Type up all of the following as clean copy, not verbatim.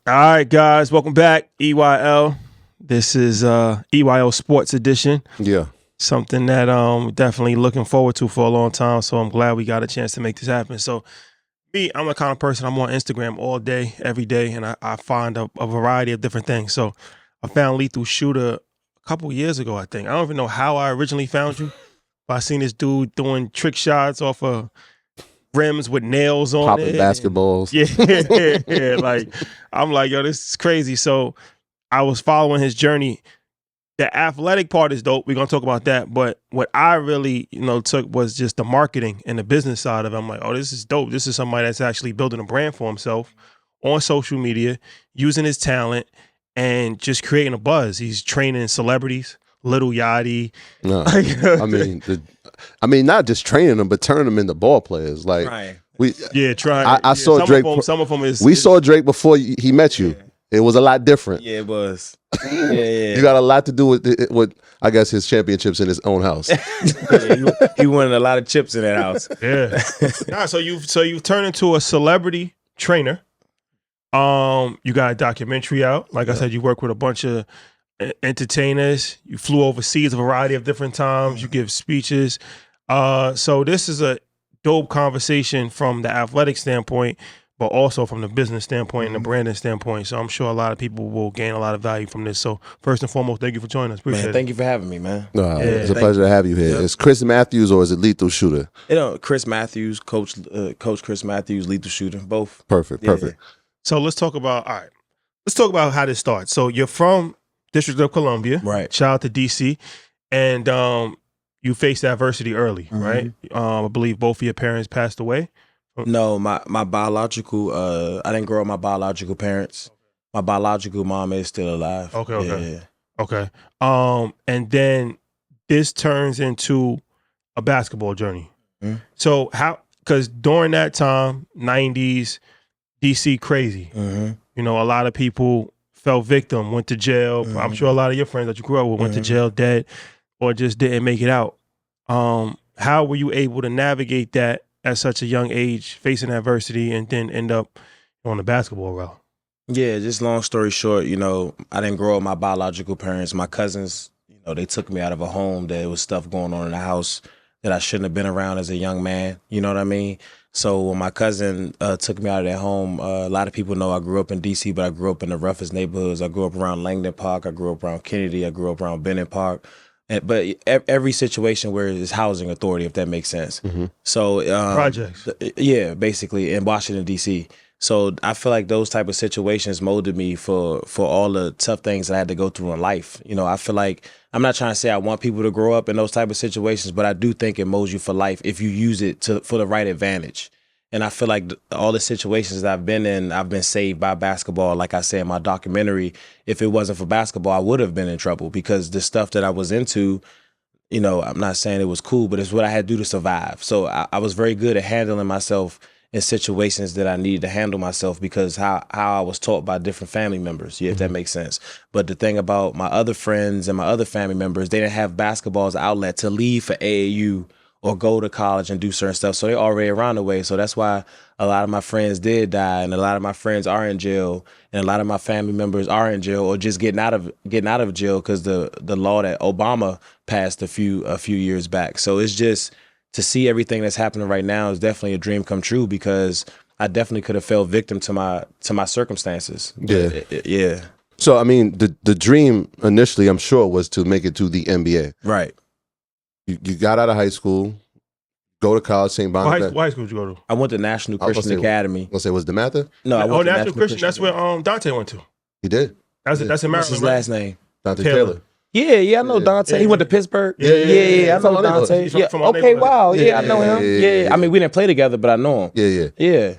All right, guys, welcome back. EYL. This is EYL Sports Edition. Yeah. Something that definitely looking forward to for a long time. So I'm glad we got a chance to make this happen. So I'm the kind of person, I'm on Instagram all day, every day, and I find a variety of different things. So I found Lethal Shooter a couple years ago, I think. I don't even know how I originally found you, but I seen this dude doing trick shots off of rims with nails on Popping it. basketballs. Yeah. Like, I'm like, yo, this is crazy. So I was following his journey. The athletic part is dope. We're going to talk about that. But what I really, took was just the marketing and the business side of it. I'm like, oh, this is dope. This is somebody that's actually building a brand for himself on social media, using his talent and just creating a buzz. He's training celebrities, Lil Yachty. No, I mean, not just training them, but turning them into ball players. Like, right. I saw Drake. Some of them is. We saw Drake before he met you. Yeah. It was a lot different. Yeah, it was. Yeah. You got a lot to do with I guess his championships in his own house. He won a lot of chips in that house. Yeah. So you've turned into a celebrity trainer. You got a documentary out. Like I said, you work with a bunch of entertainers. You flew overseas a variety of different times. You give speeches. So this is a dope conversation from the athletic standpoint, but also from the business standpoint and the branding standpoint. So I'm sure a lot of people will gain a lot of value from this. So first and foremost, thank you for joining us. Appreciate it. Thank you for having me, man. It's a pleasure to have you here. Yep. Is Chris Matthews or is it Lethal Shooter? Chris Matthews, Coach Chris Matthews, Lethal Shooter, both. Perfect. So let's talk about how this starts. So you're from District of Columbia, right? Shout out to DC, and you faced adversity early, right? I believe both of your parents passed away. No, my biological. I didn't grow up with my biological parents. My biological mom is still alive. Okay. And then this turns into a basketball journey. So because during that time, 90s, DC crazy. A lot of people fell victim, went to jail. I'm sure a lot of your friends that you grew up with went to jail dead or just didn't make it out. How were you able to navigate that at such a young age, facing adversity, and then end up on the basketball route? Yeah, just long story short, I didn't grow up with my biological parents. My cousins, they took me out of a home. There was stuff going on in the house that I shouldn't have been around as a young man. You know what I mean? So when my cousin took me out of that home, a lot of people know I grew up in D.C., but I grew up in the roughest neighborhoods. I grew up around Langdon Park. I grew up around Kennedy. I grew up around Bennett Park. But every situation where it's housing authority, if that makes sense. So projects. Yeah, basically in Washington, D.C. So I feel like those type of situations molded me for all the tough things that I had to go through in life. I feel like I'm not trying to say I want people to grow up in those type of situations, but I do think it molds you for life if you use it for the right advantage. And I feel like all the situations that I've been in, I've been saved by basketball. Like I said in my documentary, if it wasn't for basketball, I would have been in trouble because the stuff that I was into, I'm not saying it was cool, but it's what I had to do to survive. So I was very good at handling myself in situations that I needed to handle myself because how I was taught by different family members, if that makes sense. But the thing about my other friends and my other family members, they didn't have basketball as an outlet to leave for AAU or go to college and do certain stuff. So they're already around the way. So that's why a lot of my friends did die and a lot of my friends are in jail and a lot of my family members are in jail or just getting out of jail because the law that Obama passed a few years back. So it's just to see everything that's happening right now is definitely a dream come true because I definitely could have fell victim to my circumstances. Yeah. So I mean, the dream initially, I'm sure, was to make it to the NBA. Right. You got out of high school, go to college, St. Bonaventure. What high school did you go to? I went to National Christian Academy. Was it DeMatha? No, I went to National Christian. That's where Dante went to. He did. That's in Maryland. What's his last name? Dante Taylor. Yeah, I know Dante. He went to Pittsburgh. Yeah, I know Dante. Okay, wow. Yeah, I know him. Yeah. I mean, we didn't play together, but I know him. Yeah.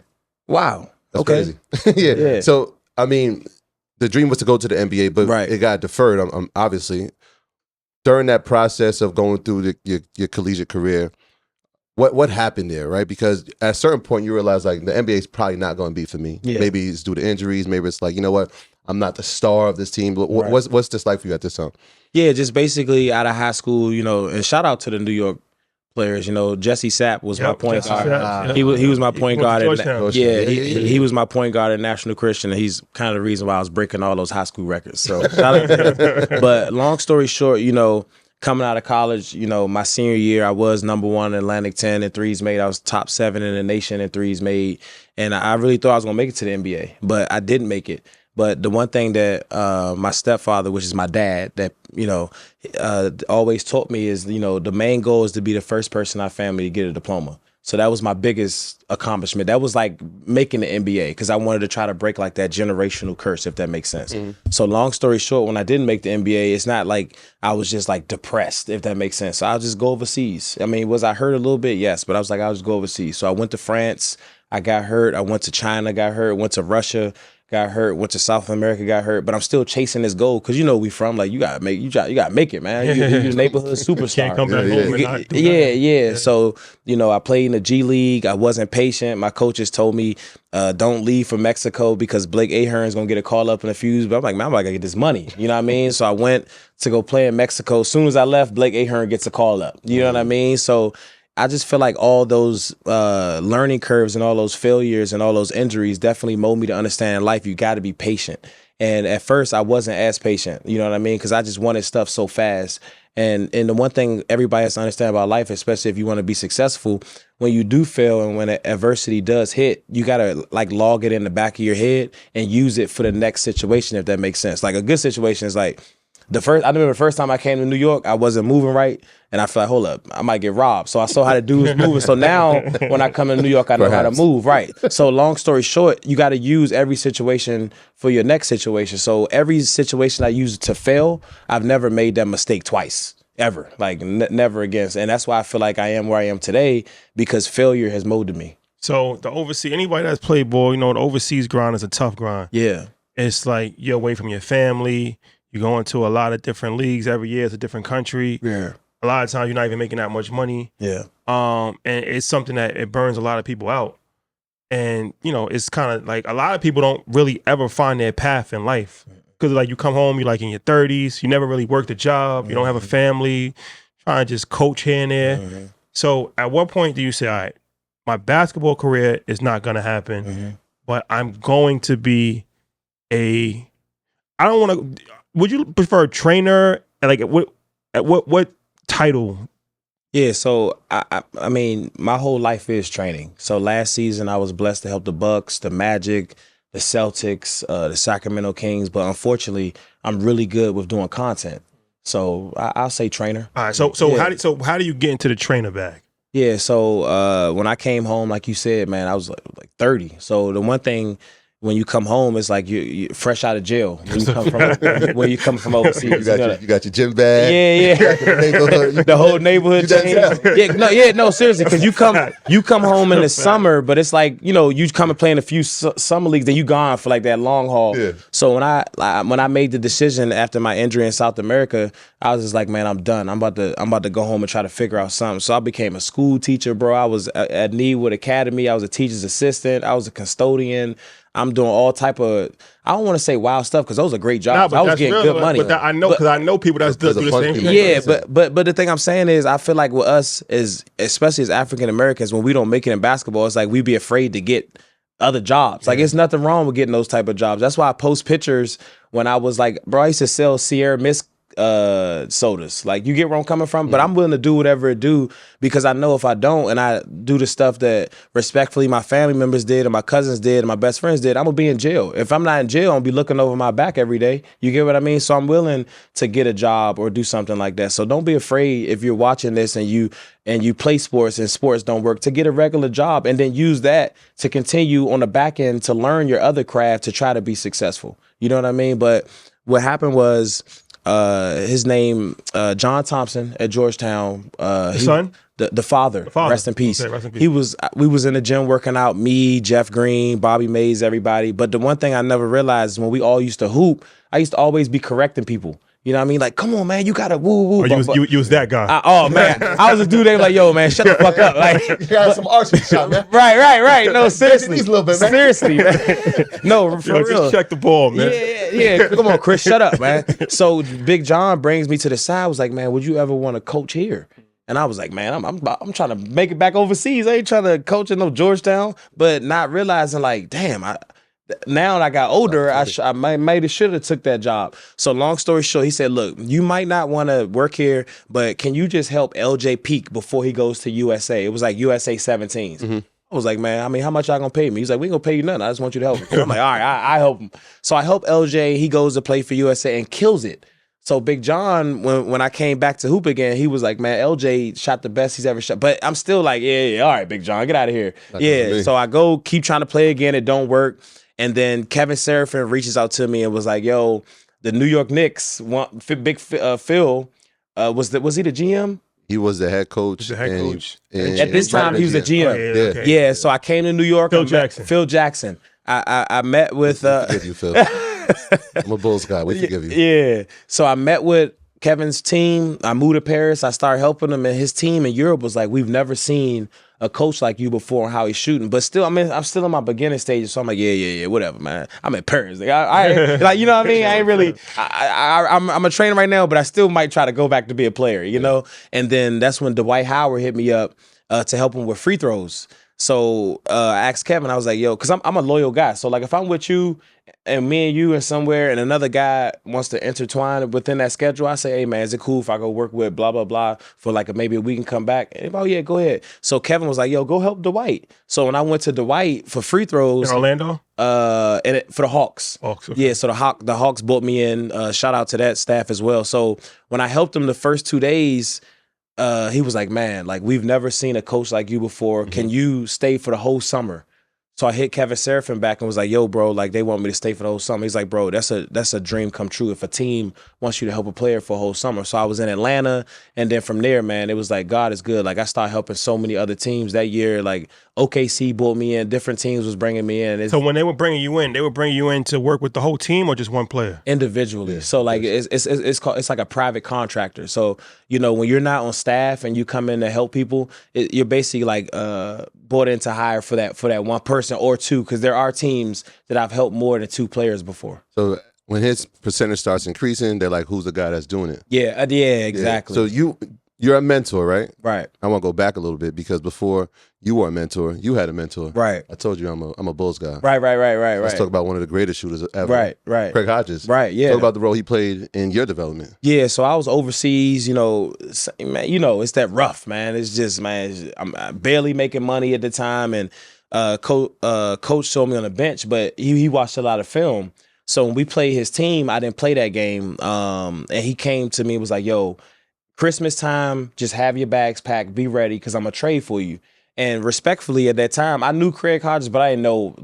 Wow. That's crazy. Yeah. So, I mean, the dream was to go to the NBA, but it got deferred, obviously. During that process of going through your collegiate career, what happened there, right? Because at a certain point, you realize, like, the NBA is probably not going to be for me. Yeah. Maybe it's due to injuries. Maybe it's like, you know what? I'm not the star of this team. But what's this like for you at this time? Yeah, just basically out of high school, and shout out to the New York players. You know, Jesse Sapp was my point guard. Sapp, he was my point guard. He was my point guard at National Christian, and he's kind of the reason why I was breaking all those high school records. So shout out to him. But long story short, you know, coming out of college, you know, my senior year, I was #1 in Atlantic 10 in threes made. I was top 7 in the nation in threes made. And I really thought I was going to make it to the NBA, but I didn't make it. But the one thing that my stepfather, which is my dad, that, you know, always taught me is, you know, the main goal is to be the first person in our family to get a diploma. So that was my biggest accomplishment. That was like making the NBA, because I wanted to try to break like that generational curse, if that makes sense. So long story short, when I didn't make the NBA, it's not like I was just like depressed, if that makes sense. So I'll just go overseas. I mean, was I hurt a little bit? Yes, but I was like, I'll just go overseas. So I went to France, I got hurt. I went to China, got hurt. Went to Russia, got hurt. Went to South America, got hurt. But I'm still chasing this goal, because you know we from, like, you gotta make it, man. You neighborhood superstar. Can't come back home and not do yeah. So, you know, I played in the G League. I wasn't patient. My coaches told me, don't leave for Mexico because Blake Ahern's gonna get a call up in a few. But I'm like, man, I'm about to get this money. You know what I mean? So I went to go play in Mexico. As soon as I left, Blake Ahern gets a call up. You know what I mean? So I just feel like all those learning curves and all those failures and all those injuries definitely mold me to understand in life you got to be patient. And at first, I wasn't as patient, you know what I mean? Because I just wanted stuff so fast. And the one thing everybody has to understand about life, especially if you want to be successful, when you do fail and when adversity does hit, you got to like log it in the back of your head and use it for the next situation, if that makes sense. Like a good situation is like, I remember the first time I came to New York, I wasn't moving right. And I feel like, hold up, I might get robbed. So I saw how the dude was moving. So now when I come to New York, I know how to move. Right. So long story short, you got to use every situation for your next situation. So every situation I use to fail, I've never made that mistake twice, ever. Like never again. And that's why I feel like I am where I am today, because failure has molded me. So the overseas, anybody that's played ball, you know, the overseas grind is a tough grind. Yeah. It's like you're away from your family. You go into a lot of different leagues every year. It's a different country. Yeah. A lot of times you're not even making that much money. Yeah. And it's something that it burns a lot of people out. And, you know, it's kind of like a lot of people don't really ever find their path in life. Because like you come home, you're like in your 30s. You never really worked a job. You don't have a family. Trying to just coach here and there. So at what point do you say, all right, my basketball career is not going to happen, but I'm going to be I don't want to... Would you prefer a trainer? Like what title? Yeah, so I mean, my whole life is training. So last season I was blessed to help the Bucks, the Magic, the Celtics, the Sacramento Kings, but unfortunately, I'm really good with doing content. So I'll say trainer. All right. So how do you get into the trainer bag? Yeah. So when I came home, like you said, man, I was like 30. So the one thing, when you come home, it's like you fresh out of jail. When you come from overseas, you got your gym bag. Yeah. The whole neighborhood change. No, seriously, because you come home in the summer, but it's like, you know, you come and play in a few summer leagues, then you gone for like that long haul. Yeah. So when I made the decision after my injury in South America, I was just like, man, I'm done. I'm about to go home and try to figure out something. So I became a school teacher, bro. I was at Needwood Academy. I was a teacher's assistant. I was a custodian. I'm doing all type of, I don't want to say wild stuff because those are great jobs. I was getting good money. But I know people that do the same thing. Yeah, but the thing I'm saying is I feel like with us, especially as African Americans, when we don't make it in basketball, it's like we be afraid to get other jobs. Like it's nothing wrong with getting those type of jobs. That's why I post pictures when I was like, bro, I used to sell Sierra Mist sodas. Like, you get where I'm coming from? But I'm willing to do whatever it do, because I know if I don't and I do the stuff that respectfully my family members did and my cousins did and my best friends did, I'm gonna be in jail. If I'm not in jail, I'm gonna be looking over my back every day. You get what I mean? So I'm willing to get a job or do something like that. So don't be afraid if you're watching this and you play sports and sports don't work, to get a regular job and then use that to continue on the back end to learn your other craft to try to be successful. You know what I mean? But what happened was, his name, John Thompson at Georgetown. Son? The father. Rest in peace. Okay, rest in peace. We was in the gym working out, me, Jeff Green, Bobby Mays, everybody. But the one thing I never realized is when we all used to hoop, I used to always be correcting people. You know what I mean? Like, come on, man, you gotta woo woo. You was that guy. Oh man, I was a dude. They were like, yo, man, shut the fuck up. Like, you got some archery shot, man. Right. No, seriously, a little bit, man. Seriously, man. No, for real. Just check the ball, man. Yeah. Come on, Chris, shut up, man. So Big John brings me to the side. Was like, man, would you ever want to coach here? And I was like, man, I'm trying to make it back overseas. I ain't trying to coach in no Georgetown, but not realizing like, damn, now that I got older, I might have should have took that job. So long story short, he said, look, you might not want to work here, but can you just help LJ peak before he goes to USA? It was like USA 17s. Mm-hmm. I was like, man, I mean, how much y'all gonna pay me? He's like, we ain't gonna pay you nothing. I just want you to help him. I'm like, all right, I help him. So I help LJ. He goes to play for USA and kills it. So Big John, when I came back to hoop again, he was like, man, LJ shot the best he's ever shot. But I'm still like, yeah, all right, Big John, get out of here. So I go keep trying to play again. It don't work. And then Kevin Seraphin reaches out to me and was like, yo, the New York Knicks want Big Phil. Was he the GM? He was the head coach. The head coach. At this time, he was the GM. Yeah, so I came to New York. Phil Jackson. I met with. Forgive you, Phil. I'm a Bulls guy. We forgive you. Yeah. So I met with Kevin's team. I moved to Paris. I started helping him, and his team in Europe was like, we've never seen a coach like you before and how he's shooting. But still, I mean, I'm still in my beginning stages, so I'm like, yeah, whatever, man. I'm in Paris. Like, I like, you know what I mean? I ain't really. I'm a trainer right now, but I still might try to go back to be a player, you know. And then that's when Dwight Howard hit me up to help him with free throws. So I asked Kevin, I was like, yo, because I'm a loyal guy. So like if I'm with you and me and you are somewhere and another guy wants to intertwine within that schedule, I say, hey man, is it cool if I go work with blah, blah, blah for like maybe a week and come back? And, oh yeah, go ahead. So Kevin was like, yo, go help Dwight. So when I went to Dwight for free throws. In Orlando? For the Hawks. Okay. Yeah, so the Hawks brought me in. Shout out to that staff as well. So when I helped him the first 2 days, he was like, man, like we've never seen a coach like you before. Can you stay for the whole summer? So I hit Kevin Seraphin back and was like, yo, bro, like they want me to stay for the whole summer. He's like, bro, that's a dream come true if a team wants you to help a player for a whole summer. So I was in Atlanta, and then from there, man, it was like, God is good. Like I started helping so many other teams that year. Like OKC brought me in, different teams was bringing me in. So when they were bringing you in to work with the whole team or just one player? Individually. Yeah. So like it's like a private contractor. So, you know, when you're not on staff and you come in to help people, you're basically like brought in to hire for that one person or two, because there are teams that I've helped more than 2 players before. So when his percentage starts increasing, they're like, who's the guy that's doing it? Yeah, exactly. Yeah. So you're a mentor, right? Right. I want to go back a little bit because before you were a mentor, you had a mentor. Right. I told you I'm a Bulls guy. Right. Let's talk about one of the greatest shooters ever. Right. Craig Hodges. Right, yeah. Talk about the role he played in your development. Yeah, so I was overseas, you know, man, you know, it's that rough, man. It's just, man, I'm barely making money at the time, and coach showed me on the bench, but he watched a lot of film. So when we played his team, I didn't play that game, and he came to me and was like, yo, Christmas time, just have your bags packed, be ready, because I'm going to trade for you. And respectfully, at that time, I knew Craig Hodges, but I didn't know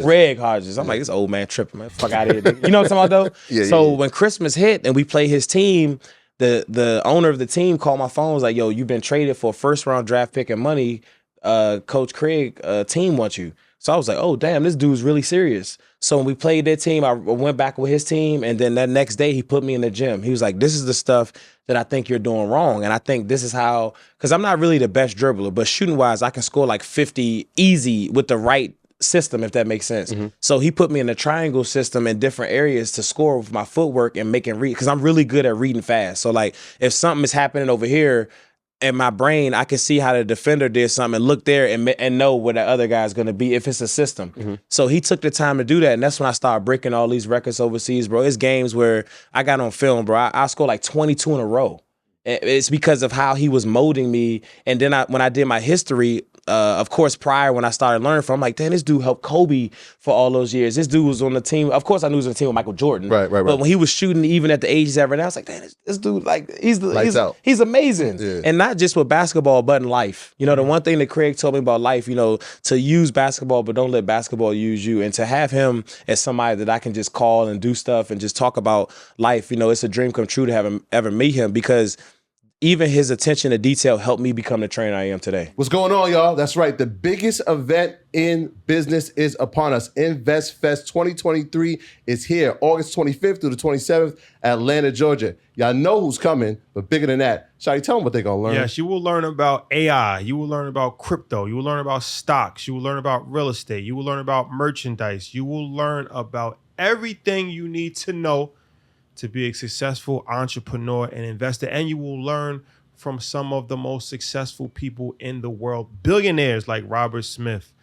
Craig Hodges. I'm like, this old man tripping, man. Fuck out of here. You know what I'm talking about, though? When Christmas hit and we played his team, the owner of the team called my phone, was like, yo, you've been traded for a first-round draft pick and money. Coach Craig team wants you. So I was like, oh, damn, this dude's really serious. So when we played that team, I went back with his team, and then that next day he put me in the gym. He was like, this is the stuff that I think you're doing wrong, and I think this is how, because I'm not really the best dribbler, but shooting-wise, I can score like 50 easy with the right system, if that makes sense. Mm-hmm. So he put me in a triangle system in different areas to score with my footwork and making read, because I'm really good at reading fast. So like if something is happening over here, in my brain, I can see how the defender did something and look there and know where the other guy's going to be if it's a system. Mm-hmm. So he took the time to do that, and that's when I started breaking all these records overseas, bro. It's games where I got on film, bro. I scored like 22 in a row. It's because of how he was molding me. And then when I did my history, of course, prior when I started learning from, I'm like, damn, this dude helped Kobe for all those years. This dude was on the team. Of course, I knew he was on the team with Michael Jordan. Right. But when he was shooting, even at the age he's at right now, I was like, damn, this dude, like, he's amazing. Yeah. And not just with basketball, but in life. You know, the one thing that Craig told me about life, you know, to use basketball, but don't let basketball use you. And to have him as somebody that I can just call and do stuff and just talk about life, you know, it's a dream come true to have him ever meet him, because even his attention to detail helped me become the trainer I am today. What's going on, y'all? That's right. The biggest event in business is upon us. Invest Fest 2023 is here, August 25th through the 27th, Atlanta, Georgia. Y'all know who's coming, but bigger than that, Shawty, tell them what they're going to learn. Yes, you will learn about AI. You will learn about crypto. You will learn about stocks. You will learn about real estate. You will learn about merchandise. You will learn about everything you need to know to be a successful entrepreneur and investor. And you will learn from some of the most successful people in the world, billionaires like Robert Smith,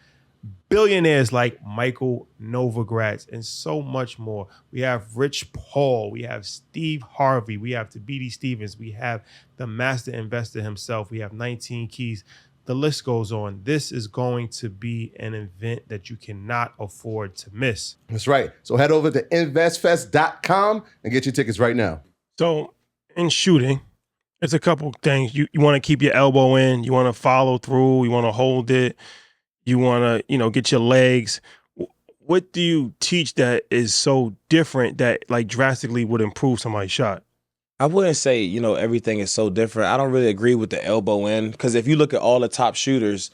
billionaires like Michael Novogratz, and so much more. We have Rich Paul, we have Steve Harvey, we have Tabiti Stevens, we have the master investor himself, we have 19 Keys. The list goes on. This is going to be an event that you cannot afford to miss. That's right. So head over to investfest.com and get your tickets right now. So in shooting, it's a couple things. You want to keep your elbow in, you want to follow through, you want to hold it. You want to, get your legs. What do you teach that is so different that like drastically would improve somebody's shot? I wouldn't say, everything is so different. I don't really agree with the elbow in, because if you look at all the top shooters,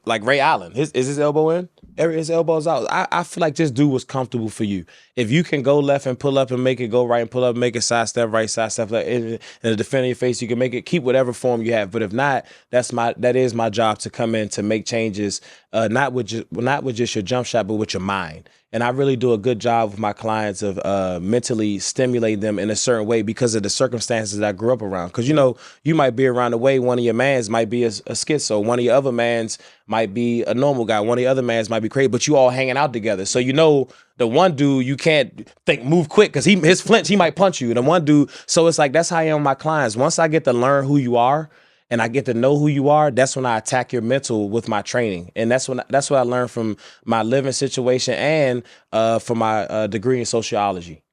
like Ray Allen, is his elbow in? His elbow's out. I feel like just do what's comfortable for you. If you can go left and pull up and make it, go right and pull up and make it, side step right, side step left, and the defender in your face, you can make it. Keep whatever form you have. But if not, that is my job to come in to make changes, not with just your jump shot, but with your mind. And I really do a good job with my clients of mentally stimulating them in a certain way because of the circumstances that I grew up around. Because, you might be around the way, one of your mans might be a schizo, one of your other mans might be a normal guy, one of the other mans might be crazy, but you all hanging out together. So the one dude, you can't move quick because his flinch, he might punch you. The one dude, so it's like that's how I am with my clients. Once I get to learn who you are, and I get to know who you are, that's when I attack your mental with my training. And that's what I learned from my living situation and from my degree in sociology.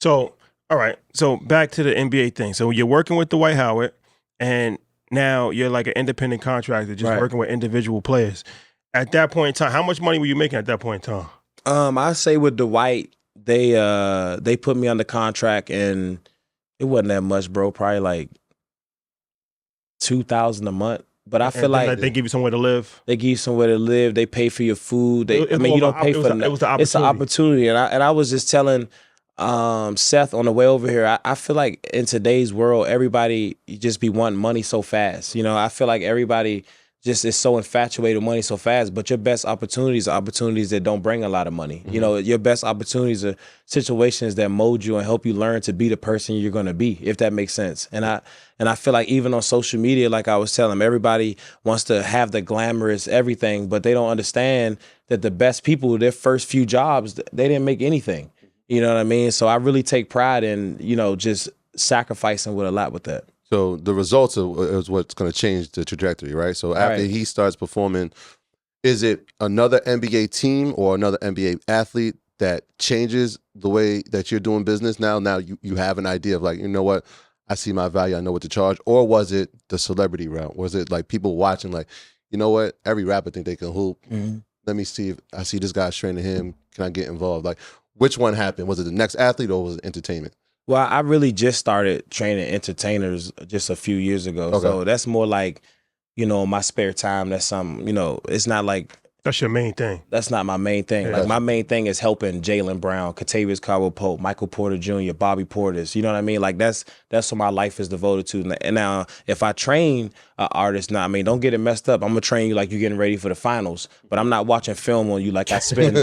So, all right. So back to the NBA thing. So you're working with Dwight Howard, and now you're like an independent contractor, just working with individual players. At that point in time, how much money were you making at that point in time? I say with Dwight, they put me under contract, and it wasn't that much, bro. Probably like $2,000 a month, but I feel like they give you somewhere to live. They give you somewhere to live. They pay for your food. You don't pay for it. It was the opportunity. It's an opportunity, and I was just telling Seth on the way over here. I feel like in today's world, everybody just be wanting money so fast. I feel like everybody just is so infatuated with money so fast. But your best opportunities are opportunities that don't bring a lot of money. Mm-hmm. Your best opportunities are situations that mold you and help you learn to be the person you're going to be, if that makes sense. And I feel like even on social media, like I was telling them, everybody wants to have the glamorous everything, but they don't understand that the best people, their first few jobs, they didn't make anything. You know what I mean? So I really take pride in, just sacrificing with a lot with that. So the results is what's going to change the trajectory, right? So after he starts performing, is it another NBA team or another NBA athlete that changes the way that you're doing business now? Now you have an idea of like, you know what? I see my value. I know what to charge. Or was it the celebrity route? Was it like people watching like, you know what? Every rapper think they can hoop. Mm-hmm. Let me see if I see this guy training him. Can I get involved? Like, which one happened? Was it the next athlete or was it entertainment? Well, I really just started training entertainers just a few years ago. Okay. So that's more like, my spare time. That's something, it's not like. That's your main thing. That's not my main thing. Yeah. Like my main thing is helping Jaylen Brown, Kentavious Caldwell-Pope, Michael Porter Jr., Bobby Portis. You know what I mean? Like that's what my life is devoted to. And now, if I train an artist, don't get it messed up. I'm gonna train you like you're getting ready for the finals, but I'm not watching film on you like I spend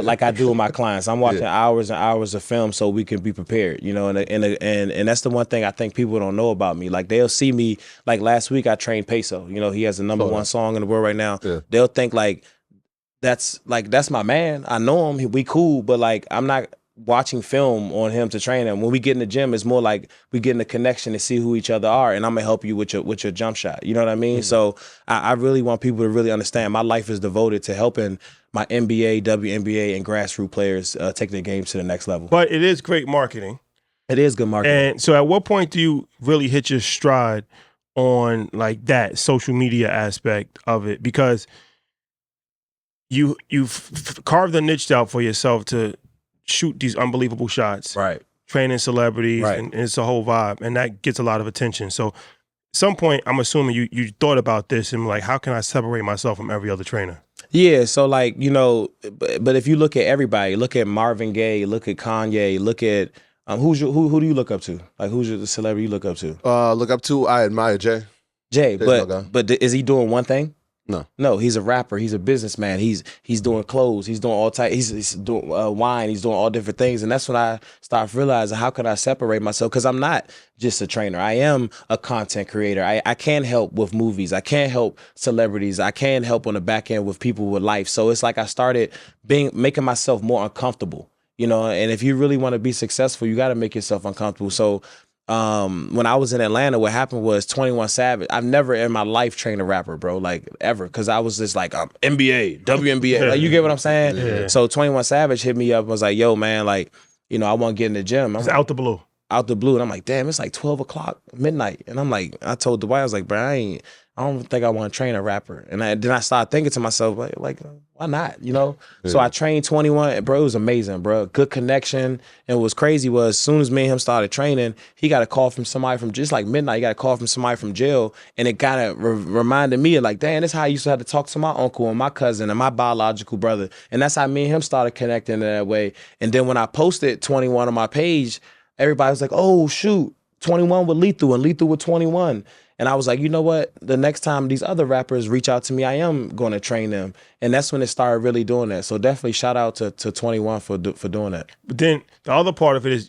like I do with my clients. I'm watching hours and hours of film so we can be prepared. And that's the one thing I think people don't know about me. Like they'll see me like last week I trained Peso. He has the number one song in the world right now. Yeah. They'll think like that's my man. I know him. We cool, but like I'm not watching film on him to train him. When we get in the gym, it's more like we get in a connection to see who each other are, and I'm gonna help you with your jump shot. You know what I mean? Mm-hmm. So I really want people to really understand my life is devoted to helping my NBA, WNBA, and grassroots players take their game to the next level. But it is great marketing. It is good marketing. And so at what point do you really hit your stride on like that social media aspect of it? Because you've carved a niche out for yourself to shoot these unbelievable shots, right? Training celebrities, right. And it's a whole vibe, and that gets a lot of attention. So, at some point, I'm assuming you thought about this and like, how can I separate myself from every other trainer? Yeah, so like but if you look at everybody, look at Marvin Gaye, look at Kanye, look at who do you look up to? Like who's the celebrity you look up to? I admire Jay. But is he doing one thing? No, he's a rapper. He's a businessman. He's doing clothes. He's doing all type. He's doing wine. He's doing all different things. And that's when I started realizing, how could I separate myself? Because I'm not just a trainer. I am a content creator. I can help with movies. I can help celebrities. I can help on the back end with people with life. So it's like I started making myself more uncomfortable. You know, and if you really want to be successful, you got to make yourself uncomfortable. So when I was in Atlanta, what happened was 21 Savage. I've never in my life trained a rapper, bro, like ever, because I was just like, NBA, WNBA, like, you get what I'm saying? Yeah. So 21 Savage hit me up and was like, yo, man, like, you know, I want to get in the gym. It's like, out the blue. Out the blue, and I'm like, damn, it's like 12 o'clock, midnight, and I'm like, I told Dwight, I was like, bro, I don't think I want to train a rapper, and then I started thinking to myself, like, why not, you know? Yeah. So I trained 21, bro. It was amazing, bro. Good connection, and what was crazy was, as soon as me and him started training, he got a call from somebody from just like midnight. He got a call from somebody from jail, and it kind of reminded me of like, damn, that's how I used to have to talk to my uncle and my cousin and my biological brother, and that's how me and him started connecting in that way. And then when I posted 21 on my page, everybody was like, oh, shoot, 21 with Lethal and Lethal with 21. And I was like, you know what? The next time these other rappers reach out to me, I am going to train them. And that's when it started really doing that. So definitely shout out to 21 for doing that. But then the other part of it is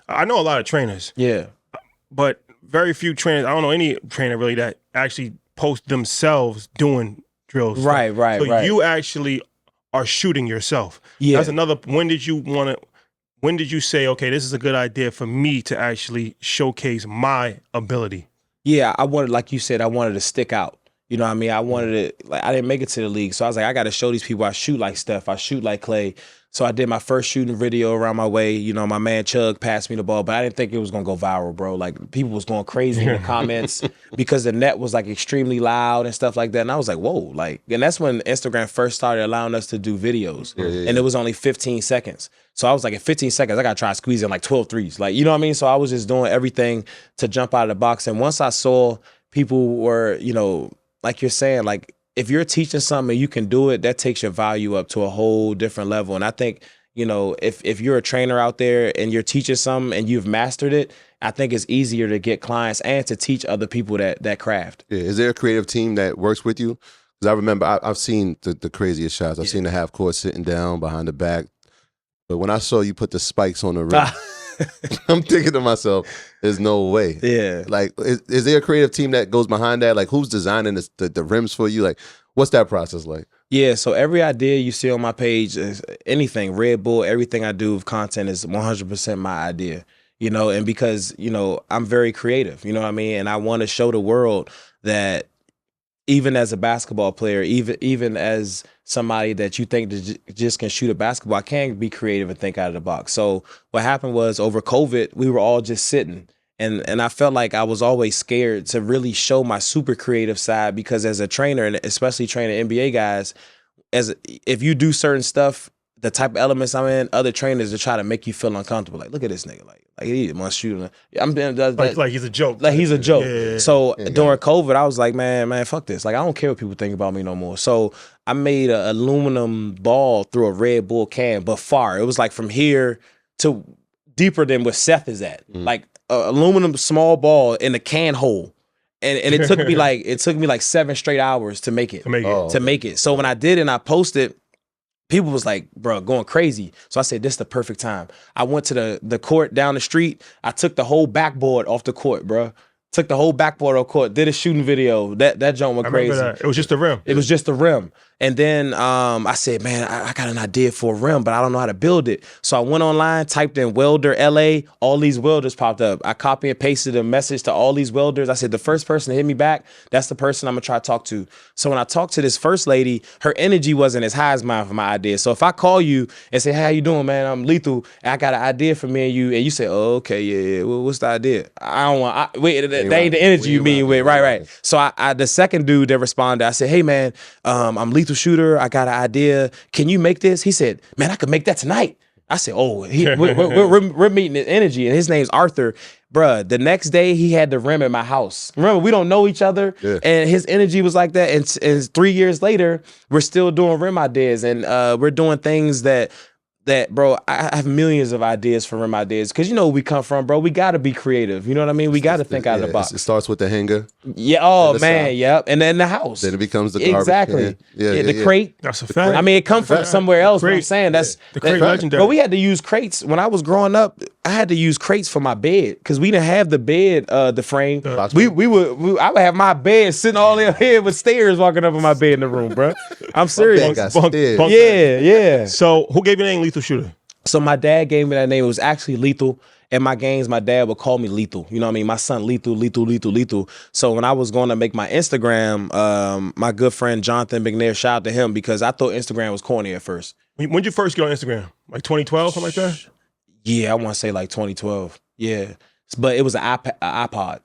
I know a lot of trainers. Yeah. But very few trainers, I don't know any trainer really that actually post themselves doing drills. Right. So you actually are shooting yourself. Yeah. That's another, when did you say, okay, this is a good idea for me to actually showcase my ability? Yeah, I wanted, like you said, I wanted to stick out. You know what I mean? I wanted to, like, I didn't make it to the league. So I was like, I got to show these people I shoot like Steph. I shoot like Clay. So I did my first shooting video around my way. You know, my man Chug passed me the ball, but I didn't think it was going to go viral, bro. Like, people was going crazy in the comments because the net was like extremely loud and stuff like that. And I was like, whoa, like, and that's when Instagram first started allowing us to do videos. Yeah. And it was only 15 seconds. So I was like, in 15 seconds, I got to try to squeeze in like 12 threes. Like, you know what I mean? So I was just doing everything to jump out of the box. And once I saw people were, you know, like you're saying, like, if you're teaching something and you can do it, that takes your value up to a whole different level. And I think, you know, if you're a trainer out there and you're teaching something and you've mastered it, I think it's easier to get clients and to teach other people that craft. Yeah. Is there a creative team that works with you? Because I remember I've seen the craziest shots. I've seen the half court sitting down behind the back. But when I saw you put the spikes on the rim, I'm thinking to myself, there's no way. Yeah. Like, is there a creative team that goes behind that? Like, who's designing the rims for you? Like, what's that process like? Yeah, so every idea you see on my page is anything, Red Bull, everything I do with content is 100% my idea, you know, and because, you know, I'm very creative, you know what I mean? And I want to show the world that even as a basketball player, even as somebody that you think just can shoot a basketball, I can be creative and think out of the box. So what happened was over COVID, we were all just sitting. And I felt like I was always scared to really show my super creative side, because as a trainer, and especially training NBA guys, if you do certain stuff, the type of elements I'm in, other trainers will try to make you feel uncomfortable. Like, look at this nigga, like he must shoot. Like he's a joke. Like he's a joke. Yeah. So during COVID, I was like, man, fuck this. Like, I don't care what people think about me no more. So I made an aluminum ball through a Red Bull can, but far. It was like from here to deeper than where Seth is at. Like, aluminum small ball in a can hole, and it took me like 7 straight hours to make it. To make it. So when I did and I posted, people was like, bro, going crazy. So I said, this is the perfect time. I went to the court down the street. I took the whole backboard off the court, bro. Took the whole backboard off the court. Did a shooting video. That joint went crazy. That. It was just the rim. It was just the rim. And then I said, man, I got an idea for a rim, but I don't know how to build it. So I went online, typed in welder LA, all these welders popped up. I copy and pasted a message to all these welders. I said, the first person to hit me back, that's the person I'm gonna try to talk to. So when I talked to this first lady, her energy wasn't as high as mine for my idea. So if I call you and say, hey, how you doing, man? I'm Lethal, and I got an idea for me and you say, oh, okay, yeah. Well, what's the idea? I don't want, that ain't the energy you mean with, right. So I the second dude that responded, I said, hey, man, I'm Lethal Shooter. I got an idea. Can you make this? He said, man, I could make that tonight. I said, oh, we're meeting his energy, and his name's Arthur. Bruh, the next day he had the rim at my house. Remember, we don't know each other, and his energy was like that. And 3 years later, we're still doing rim ideas, and we're doing things that that, bro, I have millions of ideas for rim ideas because you know where we come from, bro. We got to be creative. You know what I mean? We got to think out of the box. It starts with the hanger. Yeah. Oh man. Side. Yep. And then the house. Then it becomes the garbage. Exactly. Yeah. The crate. That's a fact. I mean, it comes from somewhere else. But I'm saying that's the crate legendary. Bro, we had to use crates when I was growing up. I had to use crates for my bed because we didn't have the bed, the frame. I would have my bed sitting all in here with stairs walking up in my bed in the room, bro. I'm serious. Yeah. So who gave you the name Lethal Shooter? So my dad gave me that name. It was actually Lethal. In my games, my dad would call me Lethal. You know what I mean? My son, Lethal. So when I was going to make my Instagram, my good friend Jonathan McNair, shout out to him because I thought Instagram was corny at first. When did you first get on Instagram? Like 2012, something like that? Yeah, I want to say like 2012. Yeah. But it was an iPod.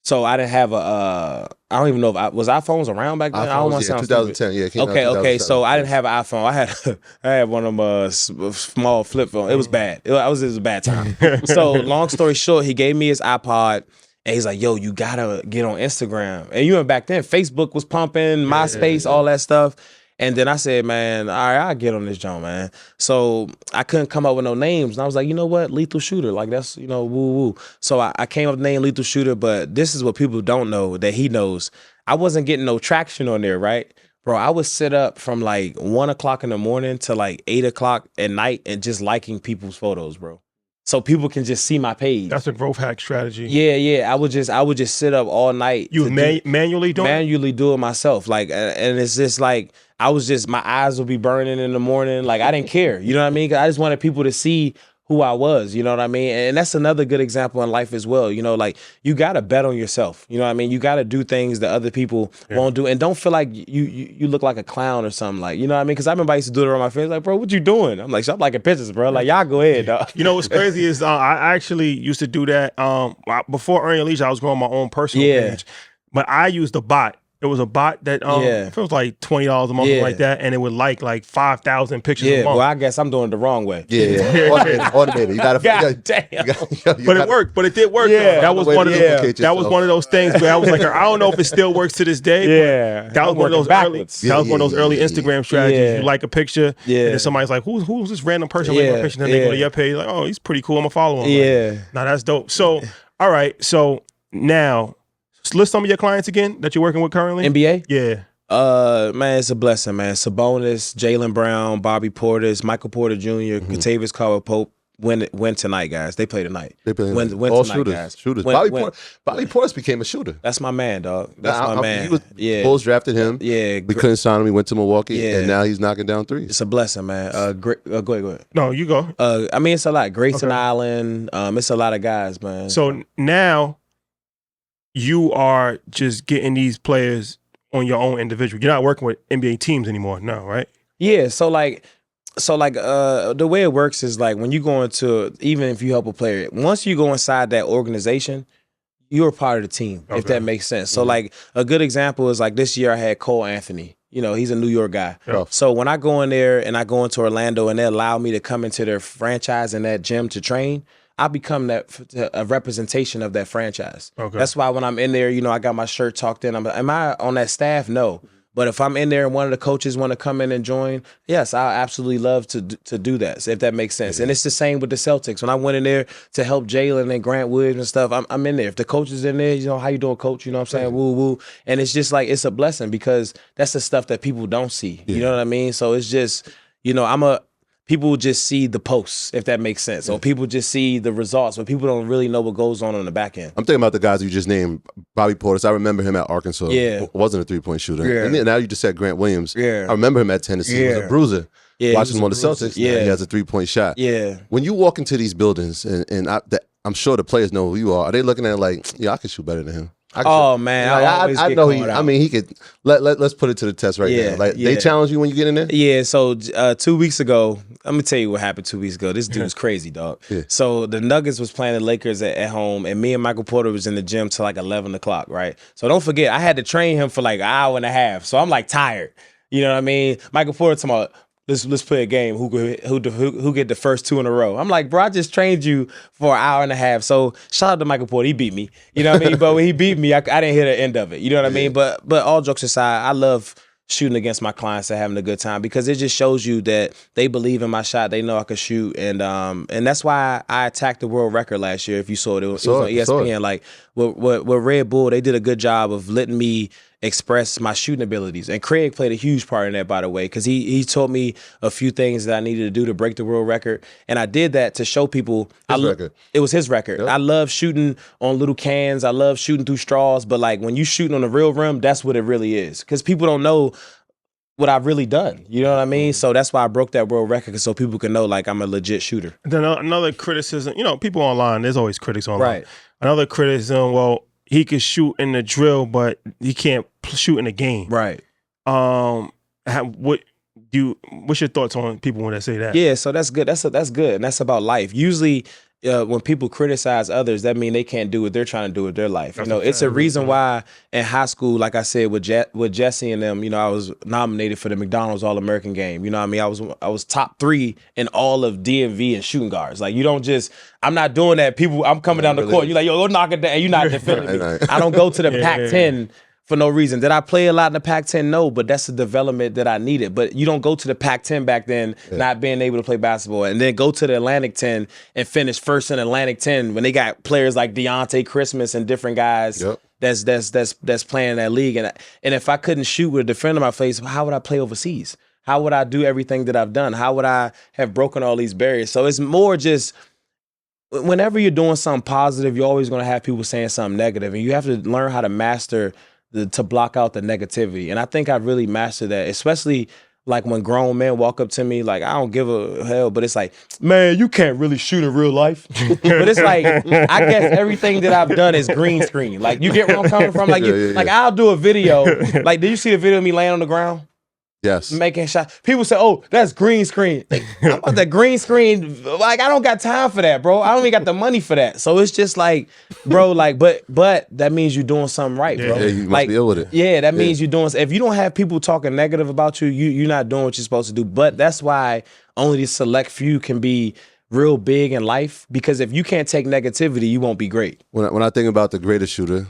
So I didn't have I don't even know if was iPhones around back then. I don't want to sound 2010. Stupid. Yeah. Okay. So I didn't have an iPhone. I had one of them small flip phones. It was bad. It was a bad time. So long story short, he gave me his iPod. And he's like, yo, you gotta get on Instagram. And you know, back then, Facebook was pumping, MySpace, all that stuff. And then I said, man, all right, I'll get on this joint, man. So I couldn't come up with no names. And I was like, you know what? Lethal Shooter. Like, that's, you know, woo-woo. So I came up with the name Lethal Shooter, but this is what people don't know that he knows. I wasn't getting no traction on there, right? Bro, I would sit up from like 1 o'clock in the morning to like 8 o'clock at night and just liking people's photos, bro. So people can just see my page. That's a growth hack strategy. Yeah. I would just sit up all night. You manually do it? Manually do it myself. Like, and it's just like, my eyes would be burning in the morning. Like, I didn't care. You know what I mean? I just wanted people to see who I was. You know what I mean? And that's another good example in life as well. You know, like, you got to bet on yourself. You know what I mean? You got to do things that other people won't do. And don't feel like you look like a clown or something. Like, you know what I mean? Because I remember I used to do it around my friends. Like, bro, what you doing? I'm like, stop liking pictures, bro. Like, y'all go ahead, dog. You know what's crazy is I actually used to do that. Before Earning Leisure, I was growing my own personal page. But I used a bot. It was a bot that it was like $20 a month, like that, and it would like 5,000 pictures a month. Well, I guess I'm doing it the wrong way. Yeah. Automated. You gotta. God damn. But it worked. But it did work. Yeah. That was one of those. That was one of those things where I was like, I don't know if it still works to this day. Yeah. But that was one of those early. That was one of those early Instagram strategies. You like a picture, and then somebody's like, "Who's this random person liking my picture?" And then they go to your page, like, "Oh, he's pretty cool. I'm gonna follow him." Yeah. Now that's dope. So, all right. So now, list some of your clients again that you're working with currently. NBA? Yeah. Man, it's a blessing, man. Sabonis, Jaylen Brown, Bobby Portis, Michael Porter Jr., Kentavious Caldwell-Pope. Win tonight, guys. They play tonight. They play win all tonight, shooters. Guys. Shooters. Bobby Portis became a shooter. That's my man, dog. That's my man. Bulls drafted him. Yeah. We couldn't sign him. He went to Milwaukee, and now he's knocking down threes. It's a blessing, man. Go ahead. No, you go. I mean, it's a lot. Grayson Allen. It's a lot of guys, man. So now you are just getting these players on your own individual. You're not working with NBA teams anymore, no, right? Yeah. So the way it works is like when you go into, even if you help a player, once you go inside that organization, you're a part of the team, if that makes sense. So like a good example is like this year I had Cole Anthony. You know, he's a New York guy. Yeah. So when I go in there and I go into Orlando and they allow me to come into their franchise and that gym to train, I become a representation of that franchise. Okay. That's why when I'm in there, you know, I got my shirt tucked in. Am I on that staff? No. But if I'm in there and one of the coaches want to come in and join, yes, I absolutely love to do that, if that makes sense. And it's the same with the Celtics. When I went in there to help Jalen and Grant Williams and stuff, I'm in there. If the coach is in there, you know, how you doing, coach? You know what I'm saying? Woo, woo. And it's just like, it's a blessing because that's the stuff that people don't see. You know what I mean? So it's just, you know, people just see the posts, if that makes sense. Or people just see the results, but people don't really know what goes on the back end. I'm thinking about the guys you just named. Bobby Portis, I remember him at Arkansas. Yeah. Wasn't a three-point shooter. Yeah. And now you just said Grant Williams. Yeah. I remember him at Tennessee. He was a bruiser. Yeah, watching him on the Celtics. Yeah. He has a three-point shot. Yeah. When you walk into these buildings, and I'm sure the players know who you are they looking at it like, yeah, I can shoot better than him? Oh man, I know he. I mean, he could. Let's put it to the test right now. Like they challenge you when you get in there. Yeah. So 2 weeks ago, I'm gonna tell you what happened 2 weeks ago. This dude's crazy, dog. Yeah. So the Nuggets was playing the Lakers at home, and me and Michael Porter was in the gym till like 11 o'clock, right? So don't forget, I had to train him for like an hour and a half. So I'm like tired. You know what I mean? Michael Porter talking about, let's play a game. Who get the first two in a row? I'm like, bro, I just trained you for an hour and a half. So shout out to Michael Porter. He beat me. You know what I mean? But when he beat me, I didn't hear the end of it. You know what I mean? But all jokes aside, I love shooting against my clients and having a good time, because it just shows you that they believe in my shot. They know I could shoot, and that's why I attacked the world record last year. If you saw it, it was on ESPN. Like with Red Bull, they did a good job of letting me express my shooting abilities, and Craig played a huge part in that, by the way, because he taught me a few things that I needed to do to break the world record, and I did that to show people. It was his record. Yep. I love shooting on little cans. I love shooting through straws, but like when you shooting on the real rim, that's what it really is, because people don't know what I've really done. You know what I mean? So that's why I broke that world record, so people can know like I'm a legit shooter. Then another criticism, people online, there's always critics online. Right. Another criticism, well, he could shoot in the drill, but he can't shoot in the game. Right. What's your thoughts on people when they say that? Yeah, so that's good. That's good, and that's about life. Usually, when people criticize others, that mean they can't do what they're trying to do with their life. It's a reason why in high school, like I said, with Jesse and them, I was nominated for the McDonald's All-American game. You know what I mean? I was top 3 in all of DMV and shooting guards. Like, you don't just, I'm not doing that. People, I'm coming down the court. You're like, yo, go knock it down. You're not defending me. I don't go to the Pac-10 for no reason. Did I play a lot in the Pac-10? No, but that's the development that I needed. But you don't go to the Pac-10 back then, not being able to play basketball, and then go to the Atlantic 10 and finish first in Atlantic 10 when they got players like Deontay Christmas and different guys that's playing in that league. And if I couldn't shoot with a defender in my face, how would I play overseas? How would I do everything that I've done? How would I have broken all these barriers? So it's more just, whenever you're doing something positive, you're always going to have people saying something negative, and you have to learn how to master to block out the negativity. And I think I really mastered that, especially like when grown men walk up to me, like, I don't give a hell, but it's like, man, you can't really shoot in real life. But it's like, I guess everything that I've done is green screen. Like, you get where I'm coming from? Like, like I'll do a video. Like, did you see the video of me laying on the ground? Yes. Making shots. People say, oh, that's green screen. Like, I'm about the green screen. Like, I don't got time for that, bro. I don't even got the money for that. So it's just like, bro, like, but that means you're doing something right, bro. Yeah, you must be ill with it. Yeah, that means you're doing, if you don't have people talking negative about you, you're not doing what you're supposed to do. But that's why only the select few can be real big in life, because if you can't take negativity, you won't be great. When I think about the greatest shooter,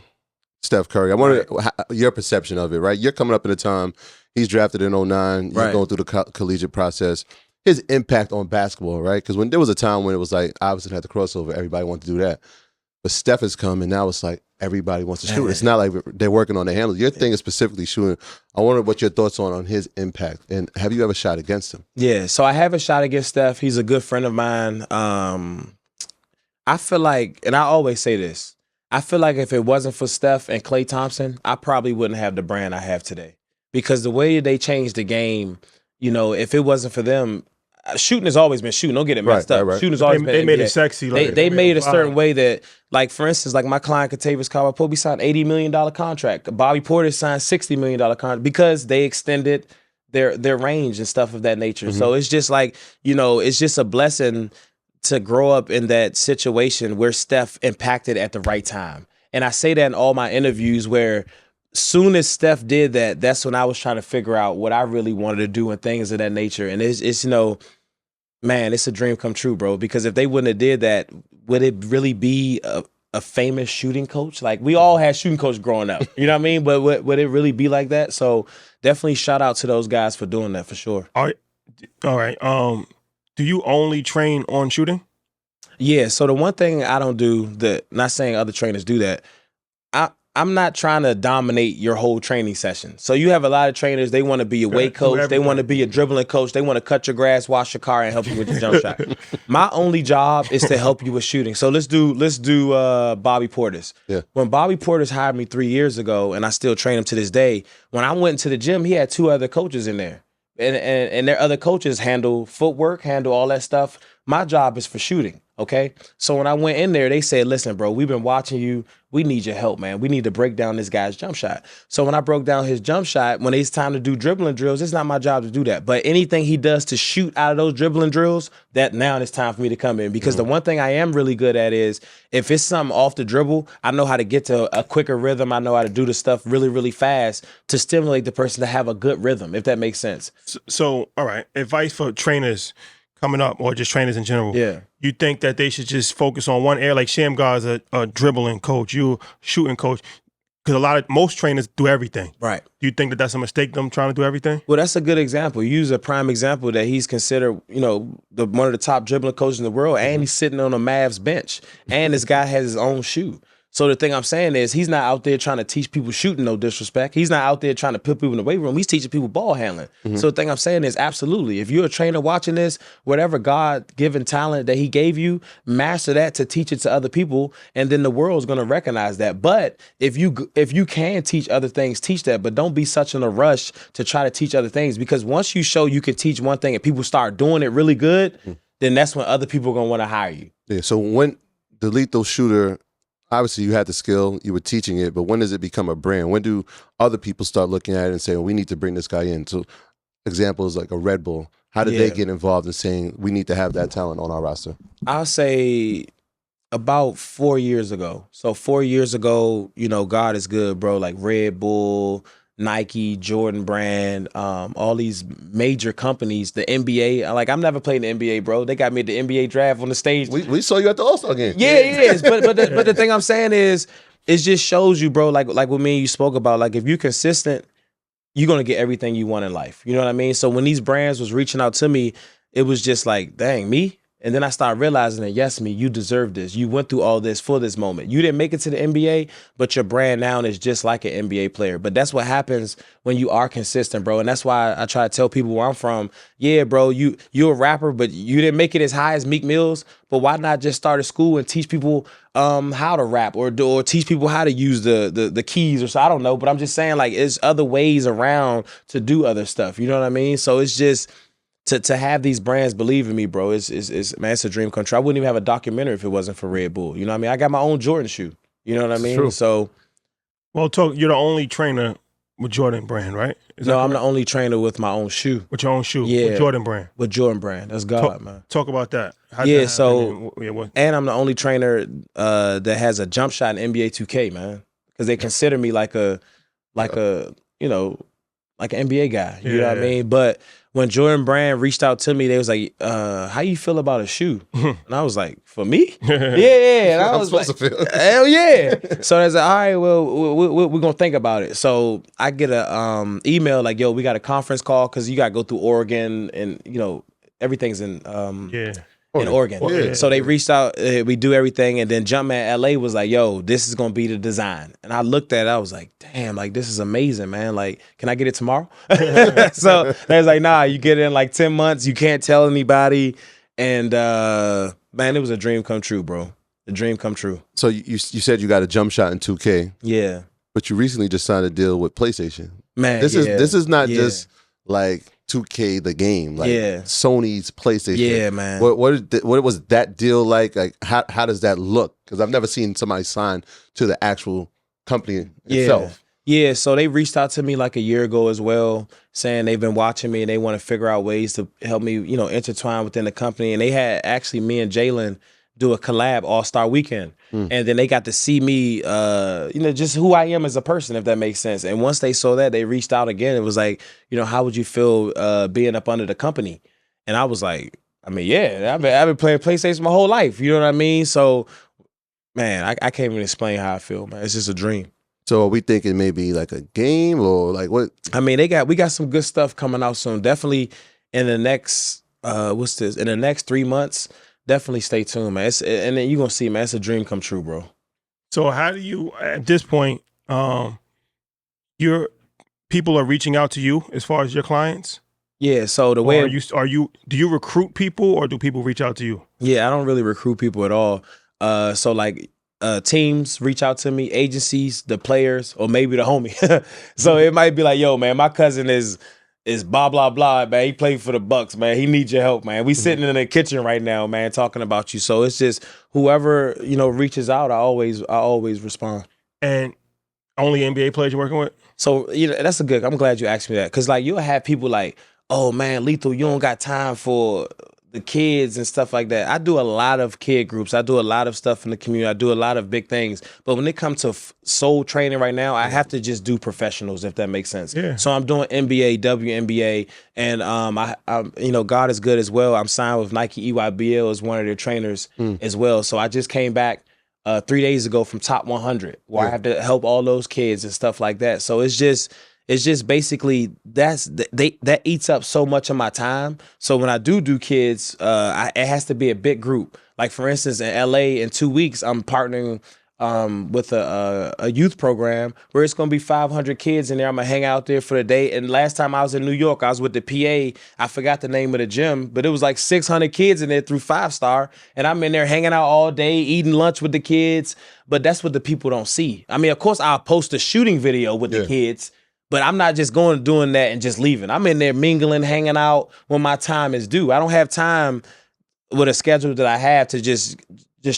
Steph Curry, I wonder your perception of it, right? You're coming up in a time, he's drafted in 2009, you're going through the collegiate process. His impact on basketball, right? Because when there was a time when it was like, obviously had the crossover, everybody wanted to do that. But Steph has come, and now it's like everybody wants to shoot. It's not like they're working on their handles. Your thing is specifically shooting. I wonder what your thoughts on his impact, and have you ever shot against him? Yeah, so I haven't shot against Steph. He's a good friend of mine. I feel like, and I always say this, I feel like if it wasn't for Steph and Klay Thompson, I probably wouldn't have the brand I have today. Because the way they changed the game, if it wasn't for them, shooting has always been shooting. Don't get it messed up. Shooting has always been. They made it sexy. Like, they made it a certain way that, like, for instance, like my client Kentavious Caldwell-Pope, signed $80 million contract. Bobby Portis signed $60 million contract because they extended their range and stuff of that nature. So it's just like, it's just a blessing to grow up in that situation where Steph impacted at the right time. And I say that in all my interviews, where soon as Steph did that, that's when I was trying to figure out what I really wanted to do and things of that nature. And it's man, it's a dream come true, bro. Because if they wouldn't have did that, would it really be a famous shooting coach? Like, we all had shooting coach growing up, you know what I mean? But would it really be like that? So definitely shout out to those guys for doing that, for sure. All right. Do you only train on shooting? Yeah, so the one thing I don't do, not saying other trainers do that, I'm not trying to dominate your whole training session. So you have a lot of trainers, they want to be a weight coach, they want to be a dribbling coach, they want to cut your grass, wash your car, and help you with your jump shot. My only job is to help you with shooting. So let's do Bobby Portis. Yeah. When Bobby Portis hired me 3 years ago, and I still train him to this day, when I went into the gym, he had 2 other coaches in there. And their other coaches handle footwork, handle all that stuff. My job is for shooting, okay? So when I went in there, they said, listen, bro, we've been watching you. We need your help, man. We need to break down this guy's jump shot. So when I broke down his jump shot, when it's time to do dribbling drills, it's not my job to do that. But anything he does to shoot out of those dribbling drills, that now it's time for me to come in. Because the one thing I am really good at is, if it's something off the dribble, I know how to get to a quicker rhythm. I know how to do the stuff really, really fast to stimulate the person to have a good rhythm, if that makes sense. So all right, advice for trainers coming up, or just trainers in general. Yeah. You think that they should just focus on one area? Like Shamgar is a dribbling coach, you a shooting coach. because most trainers do everything. Right. Do you think that that's a mistake, them trying to do everything? Well, that's a good example. You use a prime example that he's considered, one of the top dribbling coaches in the world, and he's sitting on a Mavs bench, and this guy has his own shoe. So the thing I'm saying is he's not out there trying to teach people shooting, no disrespect. He's not out there trying to put people in the weight room. He's teaching people ball handling. So the thing I'm saying is absolutely, if you're a trainer watching this, whatever God-given talent that he gave you, master that to teach it to other people, and then the world's going to recognize that. But if you can teach other things, teach that. But don't be such in a rush to try to teach other things, because once you show you can teach one thing and people start doing it really good, then that's when other people are going to want to hire you. Yeah, so when the lethal shooter, obviously you had the skill, you were teaching it, but when does it become a brand? When do other people start looking at it and saying, we need to bring this guy in? So examples like a Red Bull, how did they get involved in saying we need to have that talent on our roster? I'll say about 4 years ago. So 4 years ago, God is good, bro. Like Red Bull, Nike, Jordan Brand, all these major companies, the NBA. Like, I've never played in the NBA, bro. They got me at the NBA draft on the stage. We saw you at the All-Star game. Yeah, it is. But the thing I'm saying is, it just shows you, bro, like what me and you spoke about, like if you're consistent, you're going to get everything you want in life. You know what I mean? So when these brands was reaching out to me, it was just like, dang, me? And then I started realizing that, yes, you deserve this. You went through all this for this moment. You didn't make it to the NBA, but your brand now is just like an NBA player. But that's what happens when you are consistent, bro. And that's why I try to tell people where I'm from, yeah, bro, you're a rapper, but you didn't make it as high as Meek Mill's. But why not just start a school and teach people how to rap or teach people how to use the keys or so? I don't know. But I'm just saying, like, there's other ways around to do other stuff. You know what I mean? So it's just... To have these brands believe in me, bro, it's a dream come true. I wouldn't even have a documentary if it wasn't for Red Bull. You know what I mean? I got my own Jordan shoe. You know what I mean? True. So, well, you're the only trainer with Jordan Brand, right? No, I'm the only trainer with my own shoe. With your own shoe? Yeah. With Jordan Brand? With Jordan Brand. That's God, man. Talk about that. And I'm the only trainer that has a jump shot in NBA 2K, man. Because they consider me like an NBA guy. You know what I mean? But when Jordan Brand reached out to me, they was like, how you feel about a shoe? And I was like, for me? Yeah. And I was like, hell yeah. So I was like, all right, well, we're going to think about it. So I get a email like, yo, we got a conference call because you got to go through Oregon and, everything's in Oregon. Yeah. So they reached out, we do everything, and then Jumpman LA was like, yo, this is going to be the design. And I looked at it, I was like, damn, like, this is amazing, man. Like, can I get it tomorrow? So they was like, nah, you get it in like 10 months. You can't tell anybody. And, man, it was a dream come true, bro. A dream come true. So you said you got a jump shot in 2K. Yeah. But you recently just signed a deal with PlayStation. Man, this is not just like 2K the game, like Sony's PlayStation. Yeah, man. What was that deal like? Like how does that look? Because I've never seen somebody sign to the actual company itself. Yeah, so they reached out to me like a year ago as well, saying they've been watching me and they want to figure out ways to help me, intertwine within the company. And they had actually me and Jalen do a collab All-Star Weekend. And then they got to see me, just who I am as a person, if that makes sense. And once they saw that, they reached out again. It was like, how would you feel being up under the company? And I was like, I mean, yeah, I've been playing PlayStation my whole life. You know what I mean? So, man, I can't even explain how I feel, man. It's just a dream. So are we thinking maybe like a game or like what? I mean, we got some good stuff coming out soon. Definitely in the next, in the next 3 months, definitely stay tuned, man. And then you're going to see, man, it's a dream come true, bro. So how do you, at this point, your people are reaching out to you as far as your clients? Yeah, so the way... do you recruit people or do people reach out to you? Yeah, I don't really recruit people at all. So like teams reach out to me, agencies, the players, or maybe the homie. So it might be like, yo, man, my cousin is blah, blah, blah, man. He played for the Bucks, man. He needs your help, man. We sitting in the kitchen right now, man, talking about you. So it's just whoever, reaches out, I always respond. And only NBA players you're working with? So, that's I'm glad you asked me that. Because, like, you'll have people like, oh, man, Lethal, you don't got time for the kids and stuff like that. I do a lot of kid groups. I do a lot of stuff in the community. I do a lot of big things. But when it comes to soul training right now, I have to just do professionals, if that makes sense. Yeah. So I'm doing NBA, WNBA, and I God is good as well. I'm signed with Nike EYBL as one of their trainers as well. So I just came back 3 days ago from top 100, where I have to help all those kids and stuff like that. So it's just basically that eats up so much of my time. So when I do kids, it has to be a big group. Like for instance, in LA in 2 weeks, I'm partnering with a youth program where it's going to be 500 kids in there. I'm going to hang out there for the day. And last time I was in New York, I was with the PA. I forgot the name of the gym, but it was like 600 kids in there through 5-star. And I'm in there hanging out all day, eating lunch with the kids. But that's what the people don't see. I mean, of course, I'll post a shooting video with the kids, but I'm not just doing that and just leaving. I'm in there mingling, hanging out when my time is due. I don't have time with a schedule that I have to just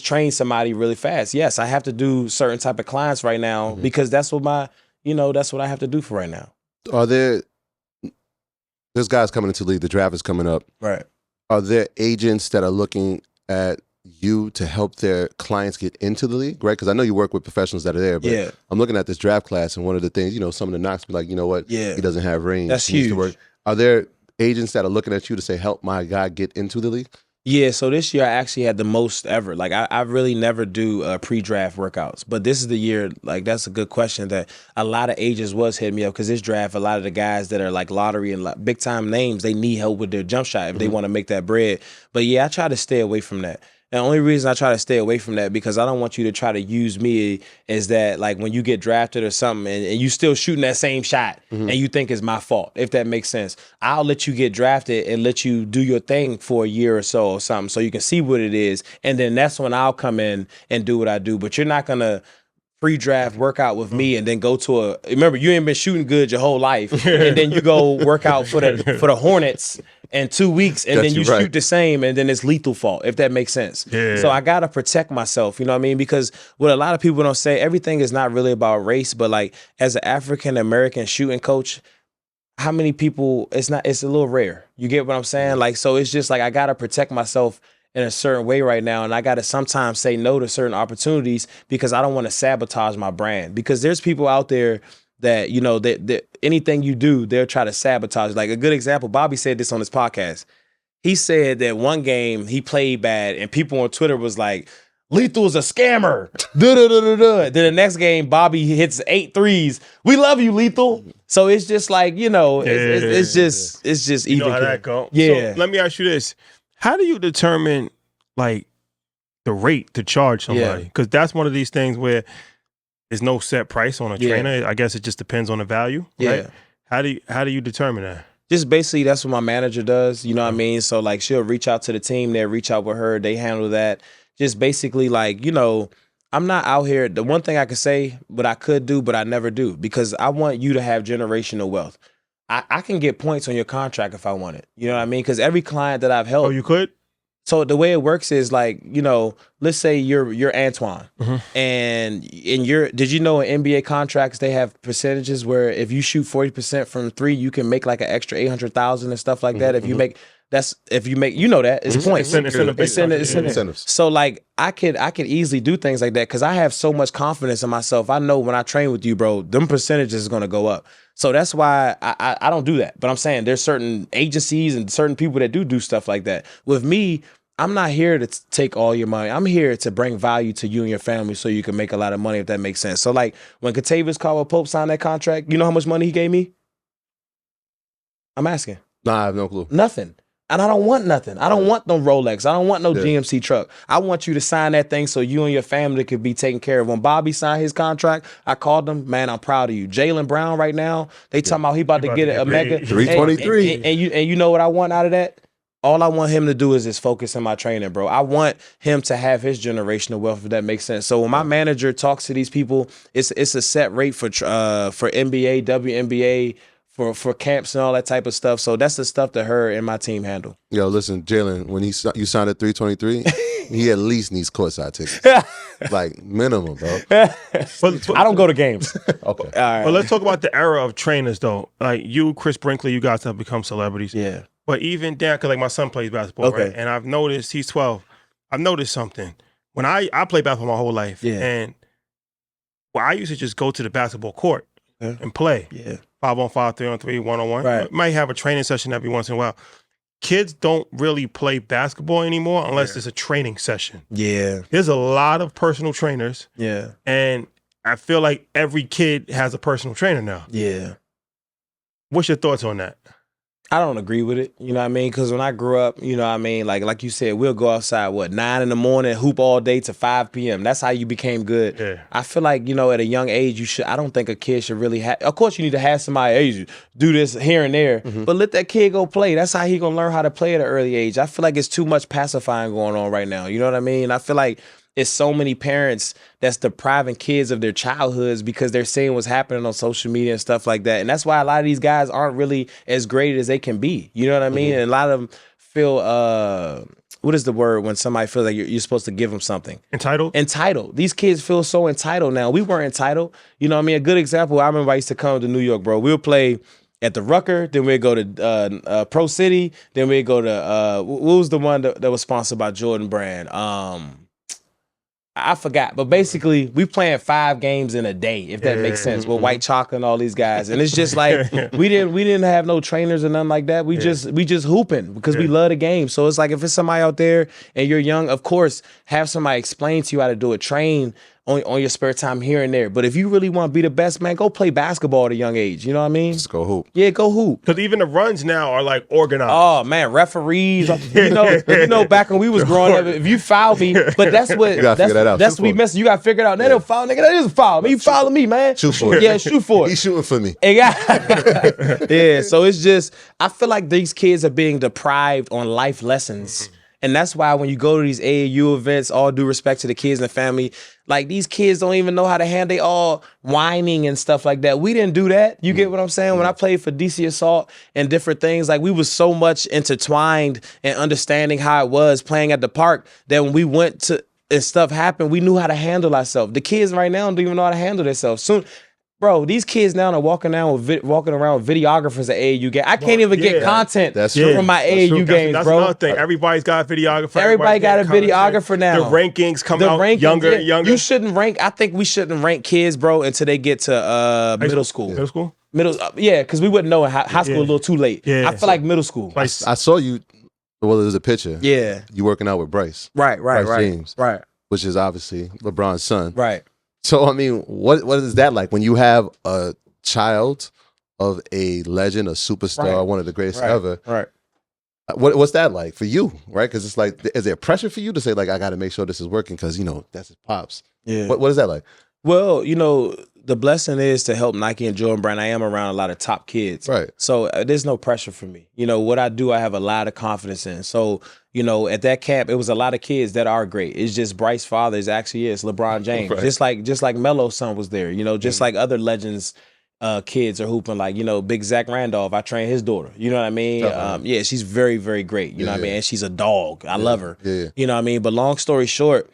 train somebody really fast. Yes, I have to do certain type of clients right now because that's what that's what I have to do for right now. Are there's guys coming into the league, the draft is coming up. Right. Are there agents that are looking at you to help their clients get into the league, right? Because I know you work with professionals that are there, but I'm looking at this draft class, and one of the things, some of the knocks be like, you know what, he doesn't have range. That's huge. Are there agents that are looking at you to say, help my guy get into the league? Yeah, so this year I actually had the most ever. Like I really never do pre-draft workouts, but this is the year. Like that's a good question that a lot of agents was hitting me up because this draft, a lot of the guys that are like lottery and big time names, they need help with their jump shot if they want to make that bread. But yeah, I try to stay away from that. The only reason I try to stay away from that because I don't want you to try to use me is that like when you get drafted or something and you still shooting that same shot and you think it's my fault, if that makes sense. I'll let you get drafted and let you do your thing for a year or so or something so you can see what it is. And then that's when I'll come in and do what I do. But you're not going to pre-draft workout with me and then go to remember, you ain't been shooting good your whole life and then you go work out for the Hornets in 2 weeks and then you shoot the same and then it's lethal fault, if that makes sense. So I got to protect myself, you know what I mean? Because what a lot of people don't say, everything is not really about race, but like as an African-American shooting coach, how many people, it's a little rare. You get what I'm saying? Like, so it's just like I got to protect myself in a certain way right now. And I got to sometimes say no to certain opportunities because I don't want to sabotage my brand. Because there's people out there that, that anything you do, they'll try to sabotage. Like a good example, Bobby said this on his podcast. He said that one game he played bad and people on Twitter was like, Lethal's a scammer. Then the next game, Bobby hits 8 threes. We love you, Lethal. So it's just like, it's just even. You know how that go? Yeah. So let me ask you this. How do you determine like the rate to charge somebody? Because that's one of these things where there's no set price on a trainer. I guess it just depends on the value. Right? How do you determine that? Just basically that's what my manager does. You know what I mean? So like she'll reach out to the team, they'll reach out with her, they handle that. Just basically like, I'm not out here. The one thing I could say, what I could do, but I never do, because I want you to have generational wealth. I can get points on your contract if I want it. You know what I mean? Because every client that I've helped. Oh, you could? So the way it works is like, let's say you're Antoine and did you know in NBA contracts, they have percentages where if you shoot 40% from 3, you can make like an extra 800,000 and stuff like that. If you make, it's points. It's incentives. So like I could easily do things like that because I have so much confidence in myself. I know when I train with you, bro, them percentages is going to go up. So that's why I don't do that. But I'm saying there's certain agencies and certain people that do stuff like that. With me, I'm not here to take all your money. I'm here to bring value to you and your family so you can make a lot of money, if that makes sense. So like when Kentavious Caldwell-Pope signed that contract, you know how much money he gave me? I'm asking. Nah, I have no clue. Nothing. And I don't want nothing. I don't want no Rolex. I don't want no GMC truck. I want you to sign that thing so you and your family could be taken care of. When Bobby signed his contract, I called him, man, I'm proud of you. Jaylen Brown right now, they talking about he about to get a mega 323. And you know what I want out of that? All I want him to do is just focus on my training, bro. I want him to have his generational wealth, if that makes sense. So when my manager talks to these people, it's a set rate for NBA, WNBA, for camps and all that type of stuff. So that's the stuff that her and my team handle. Yo, listen, Jaylen, when you signed at 323, he at least needs courtside tickets. Like minimum, bro. But I don't go to games. Okay. All right. But let's talk about the era of trainers, though. Like you, Chris Brinkley, you guys have become celebrities. Yeah. But even down, because like my son plays basketball, right? And I've noticed, he's 12. I've noticed something. When I played basketball my whole life. And I used to just go to the basketball court and play. 5-on-5, 3-on-3, 1-on-1. Right. Might have a training session every once in a while. kids don't really play basketball anymore unless it's a training session. Yeah. There's a lot of personal trainers. Yeah. And I feel like every kid has a personal trainer now. Yeah. What's your thoughts on that? I don't agree with it, you know what I mean? Because when I grew up, you know what I mean, like you said, we'll go outside, 9 in the morning, hoop all day to 5 p.m. That's how you became good. Yeah. I feel like, you know, at a young age, I don't think a kid should really have, of course you need to have somebody, hey, do this here and there, but let that kid go play. That's how he gonna learn how to play at an early age. I feel like it's too much pacifying going on right now, you know what I mean? I feel like it's so many parents that's depriving kids of their childhoods because they're seeing what's happening on social media and stuff like that. And that's why a lot of these guys aren't really as great as they can be. You know what I mean? And a lot of them feel, what is the word when somebody feels like you're supposed to give them something? Entitled? Entitled. These kids feel so entitled now. We weren't entitled. You know what I mean? A good example, I remember I used to come to New York, bro. We'll play at the Rucker, then we'd go to Pro City, then we'd go to, what was the one that was sponsored by Jordan Brand? I forgot, but basically we playing 5 games in a day, if that makes sense, with White Chalk and all these guys, and it's just like we didn't have no trainers or nothing like that. We just hooping because we love the game. So it's like if it's somebody out there and you're young, of course, have somebody explain to you how to do it. Train on your spare time here and there. But if you really want to be the best, man, go play basketball at a young age. You know what I mean? Just go hoop. Yeah, go hoop. Because even the runs now are like organized. Oh man, referees. You know, back when we was growing up, if you foul me, but that's what You gotta figure that out. That's what we missed. You gotta figure it out. They don't foul, nigga. That is a foul. You following me, man. Shoot for it. Yeah, shoot for it. He's shooting for me. Yeah. So it's just, I feel like these kids are being deprived on life lessons. And that's why when you go to these AAU events, all due respect to the kids and the family, like these kids don't even know how to handle, they all whining and stuff like that. We didn't do that. You get what I'm saying? When I played for DC Assault and different things, like we was so much intertwined and understanding how it was playing at the park that when we went to and stuff happened, we knew how to handle ourselves. The kids right now don't even know how to handle themselves. Soon, bro, these kids now are walking around with videographers at AAU game. I can't even get content from my AAU games, that's bro. That's another thing. Everybody's got a videographer. Everybody got a videographer now. The rankings come out younger and younger. You shouldn't rank. I think we shouldn't rank kids, bro, until they get to middle school. Middle school? Yeah, because we wouldn't know in high school a little too late. Yeah. I feel like middle school. I saw you. Well, there's a picture. Yeah. You working out with Bryce. Right. James. Right. Which is obviously LeBron's son. Right. So, I mean, what is that like when you have a child of a legend, a superstar, one of the greatest ever? Right. What's that like for you, right? Because it's like, is there pressure for you to say, like, I got to make sure this is working because, you know, that's his pops? Yeah. What is that like? Well, you know, the blessing is to help Nike and Jordan Brand. I am around a lot of top kids. Right. So there's no pressure for me. You know, what I do, I have a lot of confidence in. So, you know, at that camp, it was a lot of kids that are great. It's just Bryce's father is LeBron James. Right. Just like Melo's son was there, you know, just like other legends kids are hooping, like, you know, Big Zach Randolph, I train his daughter. You know what I mean? Yeah, she's very, very great. You know what I mean? And she's a dog. I love her. Yeah. You know what I mean? But long story short,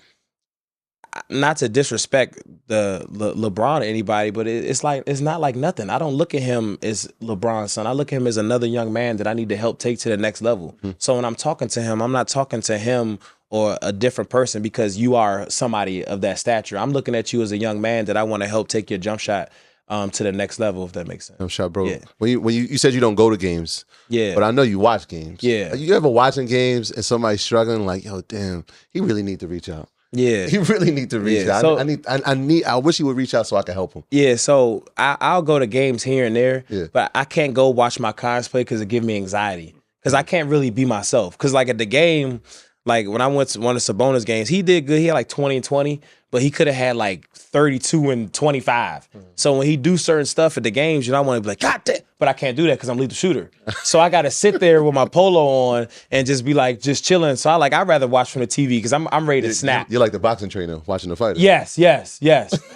not to disrespect the LeBron or anybody, but it's not like nothing. I don't look at him as LeBron's son. I look at him as another young man that I need to help take to the next level. So when I'm talking to him, I'm not talking to him or a different person because you are somebody of that stature. I'm looking at you as a young man that I want to help take your jump shot to the next level, if that makes sense. Jump shot, bro. Yeah. When you said you don't go to games, but I know you watch games. Yeah. You ever watching games and somebody's struggling, like, yo, damn, he really need to reach out. Yeah, you really need to reach out. So, I wish he would reach out so I could help him. Yeah, so I'll go to games here and there, Yeah. but I can't go watch my cards play because it gives me anxiety. Because I can't really be myself. Because like at the game, like when I went to one of Sabonis games, he did good. He had like 20 and 20, but he could have had like 32 and 25. So when he do certain stuff at the games, you know, I want to be like, God damn, but I can't do that because I'm lethal shooter. So I got to sit there with my polo on and just be like, just chilling. So I'd rather watch from the TV because I'm ready to snap. You're like the boxing trainer watching the fighter. Yes.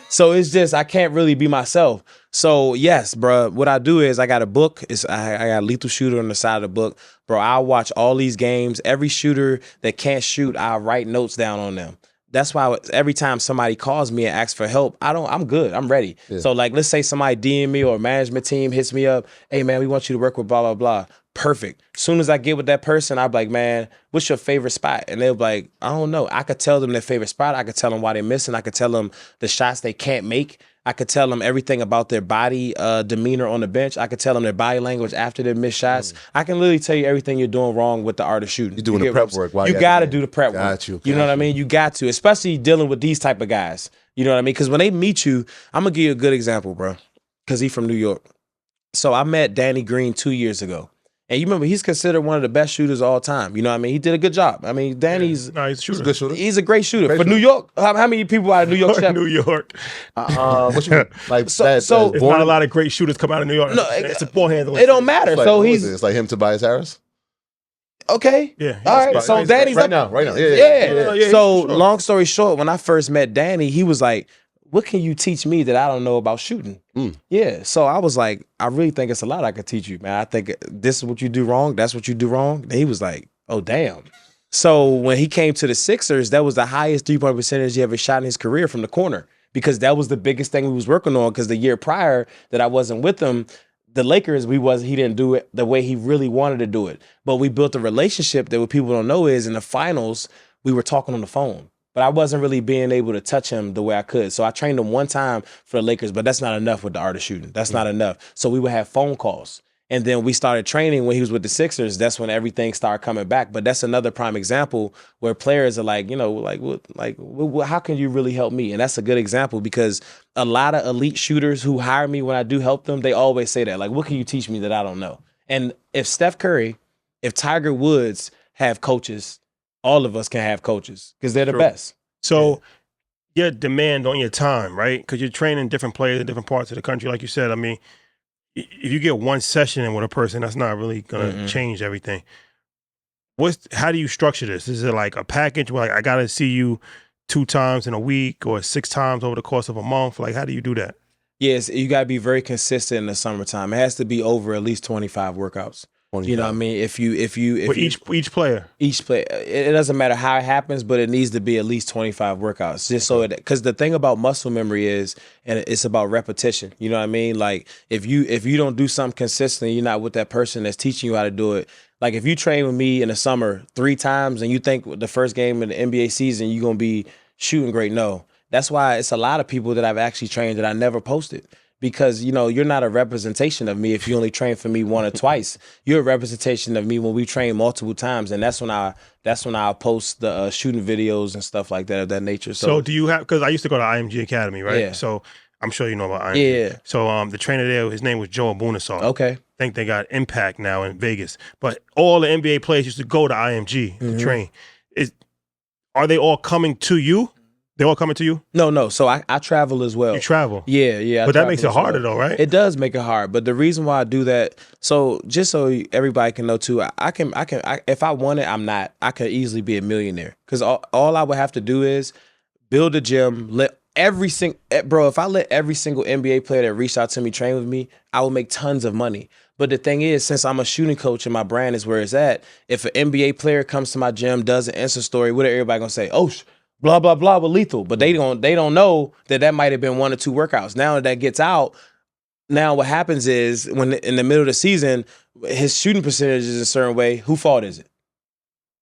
So it's just, I can't really be myself. So yes, bro, what I do is I got a book. I got lethal shooter on the side of the book. Bro, I'll watch all these games. Every shooter that can't shoot, I'll write notes down on them. That's why every time somebody calls me and asks for help, I'm good. I'm ready. Yeah. So like, let's say somebody DM me or a management team hits me up. Hey man, we want you to work with blah, blah, blah. Perfect. As soon as I get with that person, I'll be like, man, what's your favorite spot? And they'll be like, I don't know. I could tell them their favorite spot. I could tell them why they're missing. I could tell them the shots they can't make. I could tell them everything about their body demeanor on the bench. I could tell them their body language after their missed shots. I can literally tell you everything you're doing wrong with the art of shooting. You're doing the prep work. You got to do the prep work. You know what I mean? You got to, especially dealing with these type of guys. You know what I mean? Because when they meet you, I'm going to give you a good example, bro, because he's from New York. So I met Danny Green 2 years ago. And you remember, he's considered one of the best shooters of all time. You know what I mean? He did a good job. I mean, Danny's he's a shooter. He's a good shooter. He's a great shooter. For New York, how many people out of New York? New York. What you mean? Like so it's not a lot of great shooters come out of New York. No, it's a ball handling. It don't matter. Like, so it's like him, Tobias Harris. Okay. Yeah. All right. So Danny's right now. Yeah. So long story short, when I first met Danny, he was like, what can you teach me that I don't know about shooting? Yeah. So I was like, I really think it's a lot I could teach you, man. I think this is what you do wrong. That's what you do wrong. And he was like, oh, damn. So when he came to the Sixers, that was the highest three-point percentage he ever shot in his career from the corner, because that was the biggest thing we was working on, because the year prior that I wasn't with him, the Lakers, he didn't do it the way he really wanted to do it. But we built a relationship that what people don't know is in the finals, we were talking on the phone. But I wasn't really being able to touch him the way I could. So I trained him one time for the Lakers, but that's not enough with the art of shooting. That's not enough. So we would have phone calls. And then we started training when he was with the Sixers. That's when everything started coming back. But that's another prime example where players are like, how can you really help me? And that's a good example, because a lot of elite shooters who hire me when I do help them, they always say that, like, what can you teach me that I don't know? And if Steph Curry, if Tiger Woods have coaches, all of us can have coaches, because they're the best. So your demand on your time, right? Because you're training different players in different parts of the country. Like you said, I mean, if you get one session in with a person, that's not really going to change everything. How do you structure this? Is it like a package where, like, I got to see you 2 times in a week or 6 times over the course of a month? Like, how do you do that? Yes, you got to be very consistent in the summertime. It has to be over at least 25 workouts. 25. You know what I mean? If each player, it doesn't matter how it happens, but it needs to be at least 25 workouts, just so it, because the thing about muscle memory is, and it's about repetition. You know what I mean? Like, if you don't do something consistently, you're not with that person that's teaching you how to do it. Like, if you train with me in the summer 3 times and you think the first game of the NBA season you're gonna be shooting great, no. That's why it's a lot of people that I've actually trained that I never posted. Because, you're not a representation of me if you only train for me 1 or twice. You're a representation of me when we train multiple times, and that's when I post the shooting videos and stuff like that of that nature. So do you have? Because I used to go to IMG Academy, right? Yeah. So I'm sure you know about IMG. Yeah. So the trainer there, his name was Joe Abunassar. Okay. I think they got Impact now in Vegas, but all the NBA players used to go to IMG to train. Are they all coming to you? They all coming to you? No. So I travel as well. You travel? Yeah. But that makes it harder though, right? It does make it hard. But the reason why I do that, so just so everybody can know too, I can if I want it, I could easily be a millionaire. Because all I would have to do is build a gym, if I let every single NBA player that reached out to me train with me, I will make tons of money. But the thing is, since I'm a shooting coach and my brand is where it's at, if an NBA player comes to my gym, does an Insta story, what are everybody gonna say? Oh, blah, blah, blah with Lethal. But they don't know that might have been 1 or 2 workouts. Now that gets out, now what happens is when in the middle of the season, his shooting percentage is a certain way. Whose fault is it?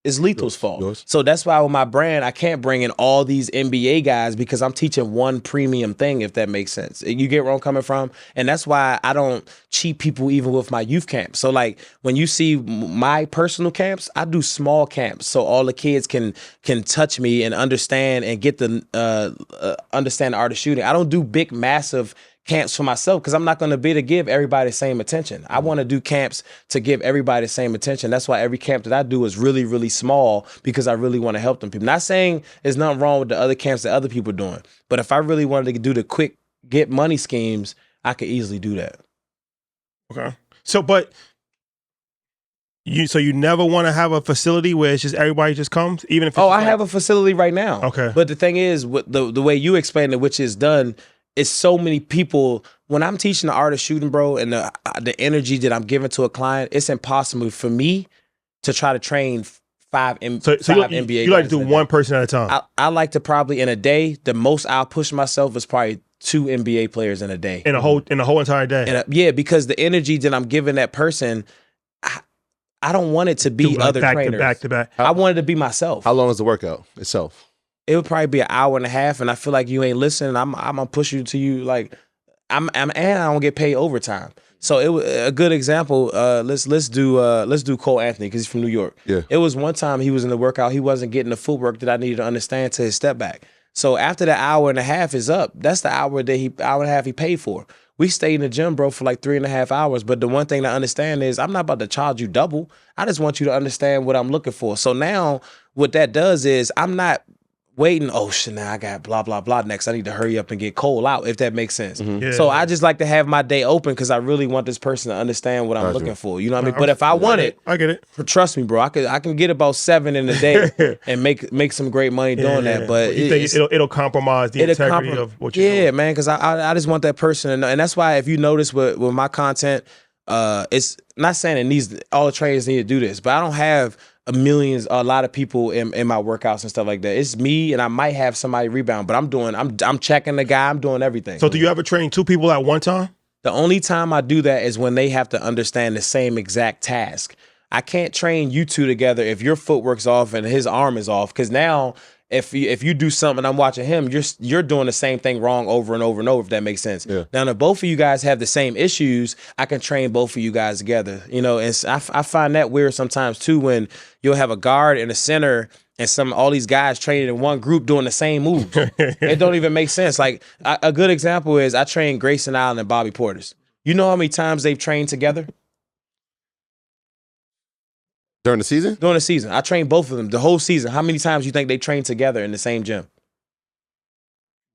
It's Lethal's fault. Yours. So that's why with my brand, I can't bring in all these NBA guys, because I'm teaching one premium thing, if that makes sense. You get where I'm coming from? And that's why I don't cheat people even with my youth camps. So like when you see my personal camps, I do small camps so all the kids can touch me and understand and get the understand the art of shooting. I don't do big, massive camps for myself, because I'm not going to be to give everybody the same attention. I want to do camps to give everybody the same attention. That's why every camp that I do is really, really small, because I really want to help them people. Not saying there's nothing wrong with the other camps that other people are doing, but if I really wanted to do the quick get money schemes, I could easily do that. Okay. So you never want to have a facility where it's just everybody just comes, even if it's I have a facility right now. Okay. But the thing is, the way you explained it, which is done, it's so many people. When I'm teaching the art of shooting, bro, and the energy that I'm giving to a client, it's impossible for me to try to train five NBA guys. You like to do one person at a time? I like to probably in a day, the most I'll push myself is probably 2 NBA players in a day. In a whole entire day? Yeah, because the energy that I'm giving that person, I don't want it to be other trainers. Back to back. I want it to be myself. How long is the workout itself? it would probably be an hour and a half, and I feel like you ain't listening. I'm gonna push you to you like and I don't get paid overtime. So it was a good example. Let's do Cole Anthony because he's from New York. Yeah. It was one time he was in the workout, he wasn't getting the footwork that I needed to understand to his step back. So after the hour and a half is up, that's the hour and a half he paid for. We stayed in the gym, bro, for like 3.5 hours. But the one thing to understand is I'm not about to charge you double. I just want you to understand what I'm looking for. So now what that does is I'm not waiting, oh shit, now I got blah, blah, blah next. I need to hurry up and get Cole out, if that makes sense. Yeah. So I just like to have my day open because I really want this person to understand what I'm looking for. You know what I mean? But if I want it, I get it. trust me, bro, I can get about 7 in a day and make some great money doing that. But you think it'll compromise the integrity of what you're doing? Yeah, man, because I just want that person to know. And that's why if you notice with my content, it's not saying it all the trainers need to do this, but I don't have a lot of people in my workouts and stuff like that. It's me, and I might have somebody rebound, but I'm checking the guy, I'm doing everything. So do you ever train 2 people at one time? The only time I do that is when they have to understand the same exact task. I can't train you two together if your footwork's off and his arm is off, because now if you do something, I'm watching him, you're doing the same thing wrong over and over and over, if that makes sense. Yeah. Now, if both of you guys have the same issues, I can train both of you guys together. You know, and I find that weird sometimes too when you'll have a guard and a center and all these guys training in one group doing the same moves. It don't even make sense. Like a good example is I trained Grayson Allen and Bobby Portis. You know how many times they've trained together? During the season? During the season. I trained both of them the whole season. How many times do you think they trained together in the same gym?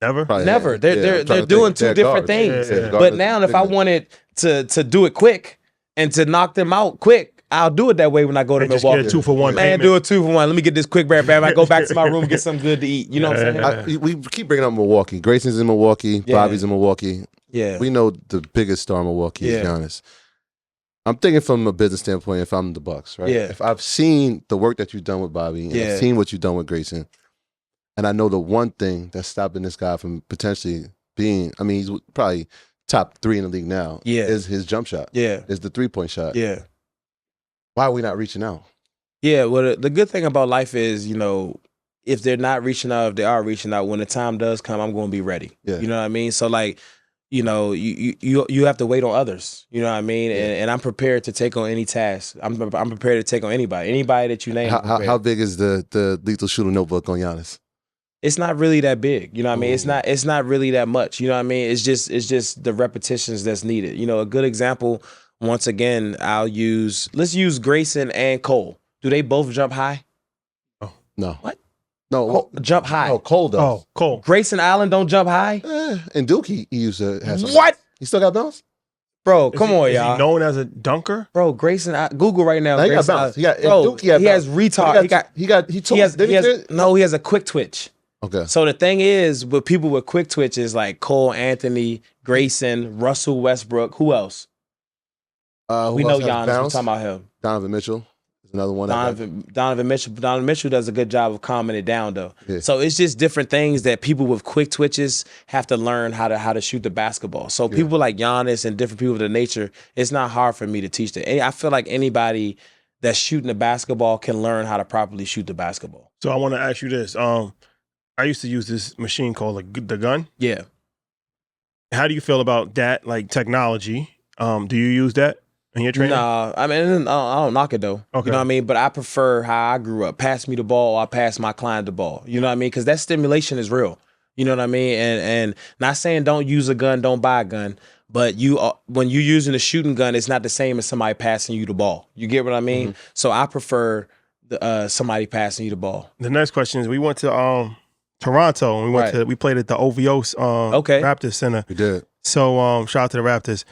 Never? Probably, Never. They're doing two different things. Yeah. But now if I wanted to do it quick and to knock them out quick, I'll do it that way when I go to Milwaukee. Just get a 2-for-1 Man, payment. do a 2-for-1. Let me get this quick bam. I go back to my room, get something good to eat. You know what I'm saying? We keep bringing up Milwaukee. Grayson's in Milwaukee. Yeah. Bobby's in Milwaukee. Yeah. We know the biggest star in Milwaukee is Giannis. I'm thinking from a business standpoint, if I'm the Bucks, right? Yeah. If I've seen the work that you've done with Bobby, and I've seen what you've done with Grayson, and I know the one thing that's stopping this guy from potentially being, I mean, he's probably top 3 in the league now, is his jump shot. Yeah. Is the 3-point shot. Yeah. Why are we not reaching out? Yeah, well, the good thing about life is, you know, if they're not reaching out, if they are reaching out, when the time does come, I'm going to be ready. Yeah. You know what I mean? So, like, you know, you have to wait on others. You know what I mean? And I'm prepared to take on any task. I'm prepared to take on anybody that you name. How big is the lethal shooter notebook on Giannis? It's not really that big. You know what I mean? It's not really that much. You know what I mean? It's just the repetitions that's needed. You know, a good example, once again, let's use Grayson and Cole. Do they both jump high? Oh, no. What? No. Cole, jump high. Oh, Cole does. Oh, Cole. Grayson Allen don't jump high? And Duke, he used to have some. What? He still got bounce? Bro, come on, Is y'all. he known as a dunker? Bro, Grayson, Google right now. No, he got Grayson, bounce. He got, bro, Duke, he has a quick twitch. Okay. So the thing is, with people with quick twitches like Cole Anthony, Grayson, Russell Westbrook, who else? We know Giannis. We're talking about him. Donovan Mitchell is another one. Donovan Mitchell. Donovan Mitchell does a good job of calming it down, though. Yeah. So it's just different things that people with quick twitches have to learn how to shoot the basketball. So people like Giannis and different people of the nature, it's not hard for me to teach that. I feel like anybody that's shooting the basketball can learn how to properly shoot the basketball. So I want to ask you this. I used to use this machine called the gun. Yeah. How do you feel about that, like technology? Do you use that in your training? Nah, I mean, I don't knock it though. Okay. You know what I mean? But I prefer how I grew up. Pass me the ball, or I pass my client the ball. You know what I mean? Because that stimulation is real. You know what I mean? And not saying don't use a gun, don't buy a gun. But when you're using a shooting gun, it's not the same as somebody passing you the ball. You get what I mean? Mm-hmm. So I prefer somebody passing you the ball. The next question is: we went to Toronto and we played at the OVO Raptors Center. We did. So shout out to the Raptors.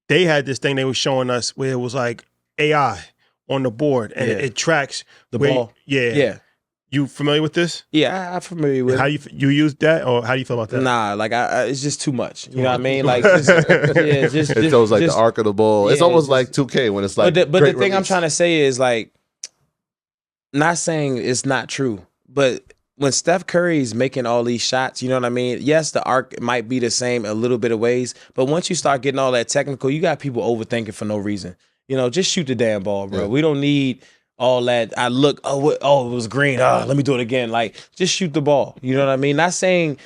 They had this thing they were showing us where it was like AI on the board and it tracks the ball. Yeah. You familiar with this? Yeah, I'm familiar with it. How you use that, or how do you feel about that? Nah, like it's just too much. You know what I mean? Like, it shows like the arc of the ball. It's almost like 2K when it's like. But the thing I'm trying to say is like, not saying it's not true, but when Steph Curry's making all these shots, you know what I mean? Yes, the arc might be the same a little bit of ways, but once you start getting all that technical, you got people overthinking for no reason. You know, just shoot the damn ball, bro. Yeah. We don't need all that. I look, it was green. Let me do it again. Like, just shoot the ball. You know what I mean? Not saying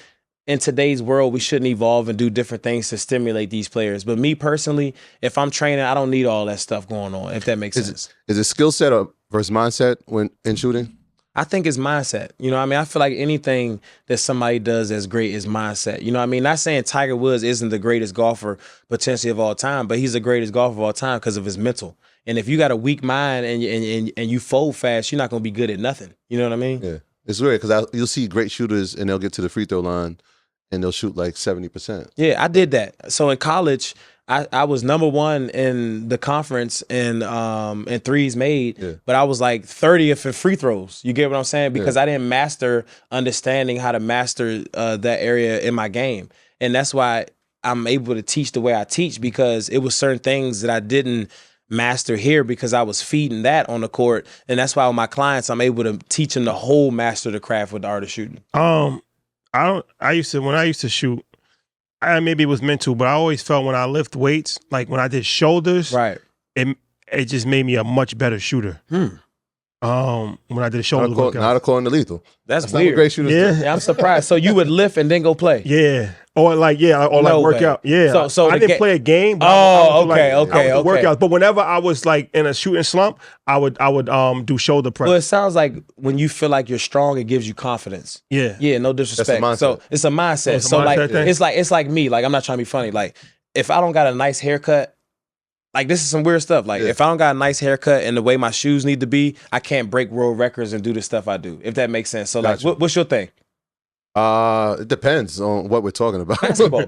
in today's world we shouldn't evolve and do different things to stimulate these players. But me personally, if I'm training, I don't need all that stuff going on, if that makes sense. Is it skill set versus mindset when in shooting? I think it's mindset. You know what I mean? I feel like anything that somebody does that's great is mindset. You know what I mean? Not saying Tiger Woods isn't the greatest golfer potentially of all time, but he's the greatest golfer of all time because of his mental. And if you got a weak mind and you fold fast, you're not going to be good at nothing. You know what I mean? Yeah. It's weird because you'll see great shooters and they'll get to the free throw line and they'll shoot like 70%. Yeah, I did that. So in college, I was #1 in the conference in threes made, but I was like 30th in free throws. You get what I'm saying? Because I didn't master understanding how to master that area in my game. And that's why I'm able to teach the way I teach, because it was certain things that I didn't master here because I was feeding that on the court. And that's why with my clients, I'm able to teach them the whole master the craft with the art of shooting. When I used to shoot, maybe it was mental, but I always felt when I lift weights, like when I did shoulders, right, it just made me a much better shooter. When I did shoulder workouts. Not according to Lethal. That's weird. Great shooters. Yeah, I'm surprised. So you would lift and then go play? Yeah. Or like workout. Yeah. So I didn't play a game. But okay. Workouts. But whenever I was like in a shooting slump, I would do shoulder press. Well, it sounds like when you feel like you're strong, it gives you confidence. Yeah. Yeah, no disrespect. So it's a mindset. It's like me. Like, I'm not trying to be funny. Like, if I don't got a nice haircut, like, this is some weird stuff. Like, if I don't got a nice haircut and the way my shoes need to be, I can't break world records and do the stuff I do, if that makes sense. So, like, what's your thing? It depends on what we're talking about. Basketball.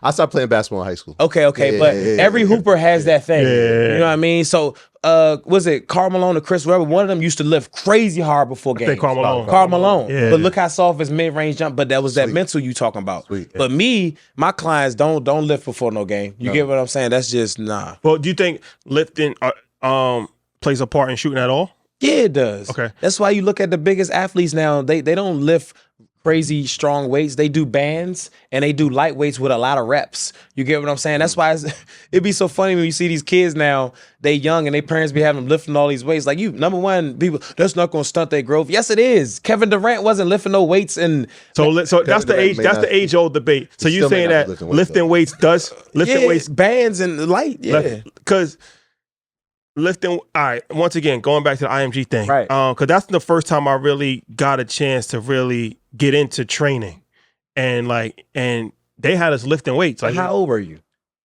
I stopped playing basketball in high school. Okay, but every hooper has that thing. You know what I mean? So, was it Karl Malone or Chris Webber? One of them used to lift crazy hard before games. Karl Malone. Yeah. But look how soft his mid-range jump. But that was that mental you talking about. But me, my clients don't lift before no game. You get what I'm saying? That's just nah. Well, do you think lifting plays a part in shooting at all? Yeah, it does. Okay. That's why you look at the biggest athletes now. They don't lift crazy strong weights. They do bands and they do light weights with a lot of reps. You get what I'm saying? That's why it'd be so funny when you see these kids now, they young and their parents be having them lifting all these weights. Like, #1, people, that's not going to stunt their growth. Yes, it is. Kevin Durant wasn't lifting no weights. And so that's the age. That's the age-old debate. So you saying that lifting weights weights bands and light? Yeah, because lifting. All right. Once again, going back to the IMG thing, right? Because that's the first time I really got a chance to really get into training, and they had us lifting weights. Like, how old were you?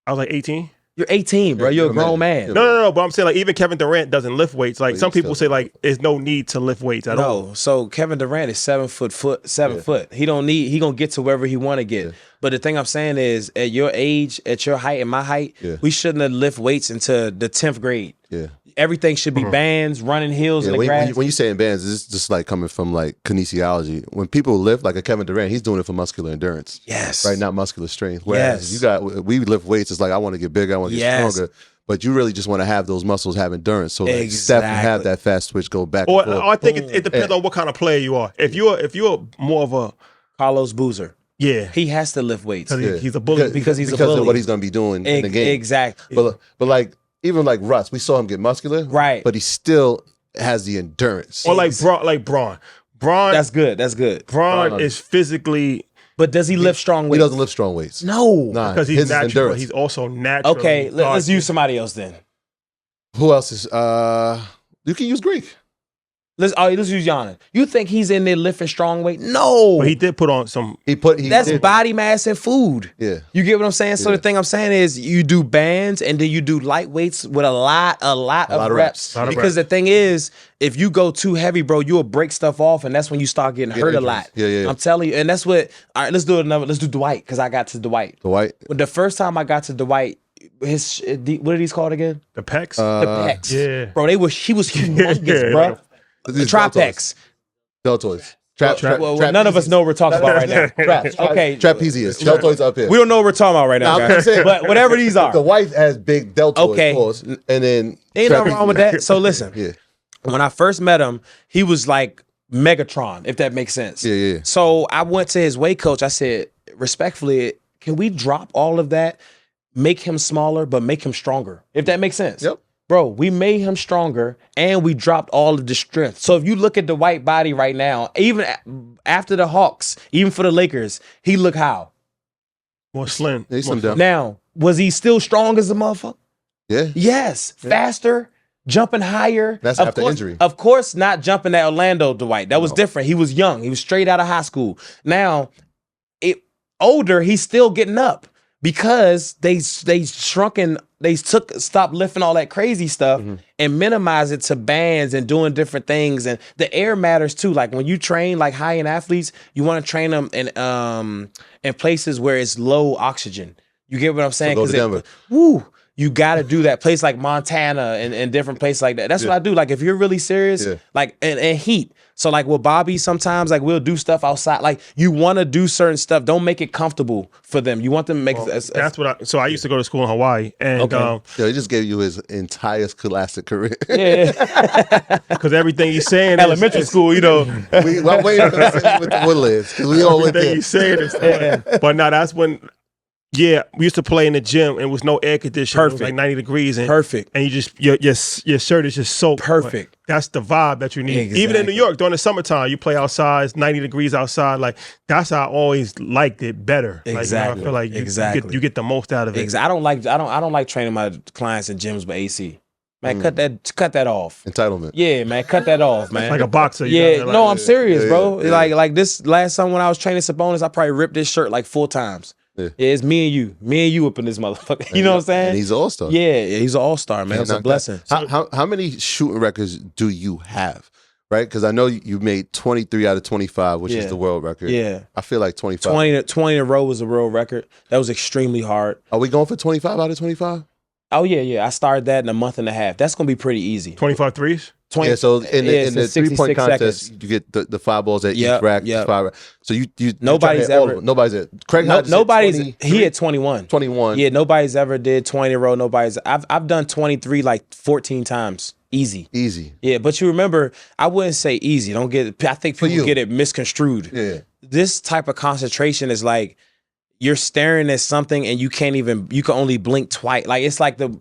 I was like 18. You're 18, bro. You're a grown man. No. But I'm saying, like, even Kevin Durant doesn't lift weights. Like, some people say, like, there's no need to lift weights at all. No. So Kevin Durant is 7 foot. He don't need. He gonna get to wherever he want to get. Yeah. But the thing I'm saying is, at your age, at your height, and my height, we shouldn't have lift weights into the 10th grade. Yeah. Everything should be bands, running hills in the grass. When you say in bands, it's just like coming from like kinesiology. When people lift, like a Kevin Durant, he's doing it for muscular endurance. Yes. Right, not muscular strength. Whereas we lift weights, it's like I want to get bigger, I want to get stronger. But you really just want to have those muscles have endurance. So like Steph can have that fast switch go back and forth. I think it depends on what kind of player you are. If you're more of a Carlos Boozer. Yeah. He has to lift weights. He's a bully. Because he's a bully. Because of what he's going to be doing in the game. Exactly. But like, even like Russ, we saw him get muscular. Right. But he still has the endurance. Or like Braun. Braun. That's good. Braun is physically. But does he lift strong weights? He doesn't lift strong weights. No. Because he's natural. He's also natural. Okay, let's use somebody else then. Who else is you can use Greek. Let's use Giannis. You think he's in there lifting strong weight? No. But he did put on some. That's body mass and food. Yeah. You get what I'm saying? So the thing I'm saying is you do bands and then you do light weights with a lot of reps. Because the thing is, if you go too heavy, bro, you'll break stuff off and that's when you start getting hurt a lot. Yeah. I'm telling you. And that's what, all right, let's do Dwight, because I got to Dwight. The first time I got to Dwight, what are these called again? The pecs? The pecs. Yeah. Bro, he was humongous, bro. The tripex. Deltoids. None of us know what we're talking about right now. Okay. Trapezius. Deltoids up here. We don't know what we're talking about right now, guys. But whatever these are. The white has big deltoids. Okay. Pause, and then ain't nothing wrong with that. So listen. When I first met him, he was like Megatron, if that makes sense. Yeah. So I went to his weight coach. I said, respectfully, can we drop all of that, make him smaller, but make him stronger? If that makes sense. Yep. bro, we made him stronger and we dropped all of the strength. So if you look at the white body right now, even after the Hawks, even for the Lakers, he look how? More slim. He's slim down. Now, was he still strong as a motherfucker? Yeah. Yes. Yeah. Faster, jumping higher. That's after injury. Of course, not jumping at Orlando Dwight. That was different. He was young. He was straight out of high school. Now, older, he's still getting up because they stopped lifting all that crazy stuff and minimize it to bands and doing different things. And the air matters too. Like when you train like high-end athletes, you want to train them in places where it's low oxygen. You get what I'm saying? So go to Denver. You got to do that. Place like Montana and different places like that. That's what I do. Like if you're really serious, like and heat. So like with Bobby, sometimes like we'll do stuff outside. Like you want to do certain stuff. Don't make it comfortable for them. You want them to make it. That's what so I used to go to school in Hawaii. And he just gave you his entire scholastic career. Yeah. Because everything he's saying elementary school, you know. I'm waiting for the with the Woodlands. Because we all went there. He's saying is but now that's when we used to play in the gym and it was no air conditioning. Perfect. It was like 90 degrees. And, perfect. And you just your shirt is just soaked. Perfect. That's the vibe that you need. Exactly. Even in New York during the summertime, you play outside, it's 90 degrees outside. Like that's how I always liked it better. Exactly. Like, you know, I feel like you get the most out of it. I don't like training my clients in gyms with AC. Man, cut that off. Entitlement. Yeah, man, cut that off, man. Like a boxer. Yeah, no, I'm serious, bro. Yeah. Like this last summer when I was training Sabonis, I probably ripped this shirt like 4 times. Yeah, it's me and you up in this motherfucker. You know what I'm saying? And he's an all-star. Yeah, he's an all-star, man. It's a blessing. How many shooting records do you have? Right? Because I know you made 23 out of 25, which is the world record. Yeah. I feel like 25. 20 in a row was a world record. That was extremely hard. Are we going for 25 out of 25? Oh, yeah. I started that in a month and a half. That's going to be pretty easy. 25 threes? 20, so in the 3-point contest, seconds. You get the 5 balls at each rack. Yep. 5. So nobody's ever. Nobody's at. Craig Hodges he had 21. 21. Yeah, nobody's ever did 20 in a row. I've done 23 like 14 times. Easy. Yeah, but you remember, I wouldn't say easy. I think people get it misconstrued. Yeah. This type of concentration is like you're staring at something and you can only blink twice. Like it's like the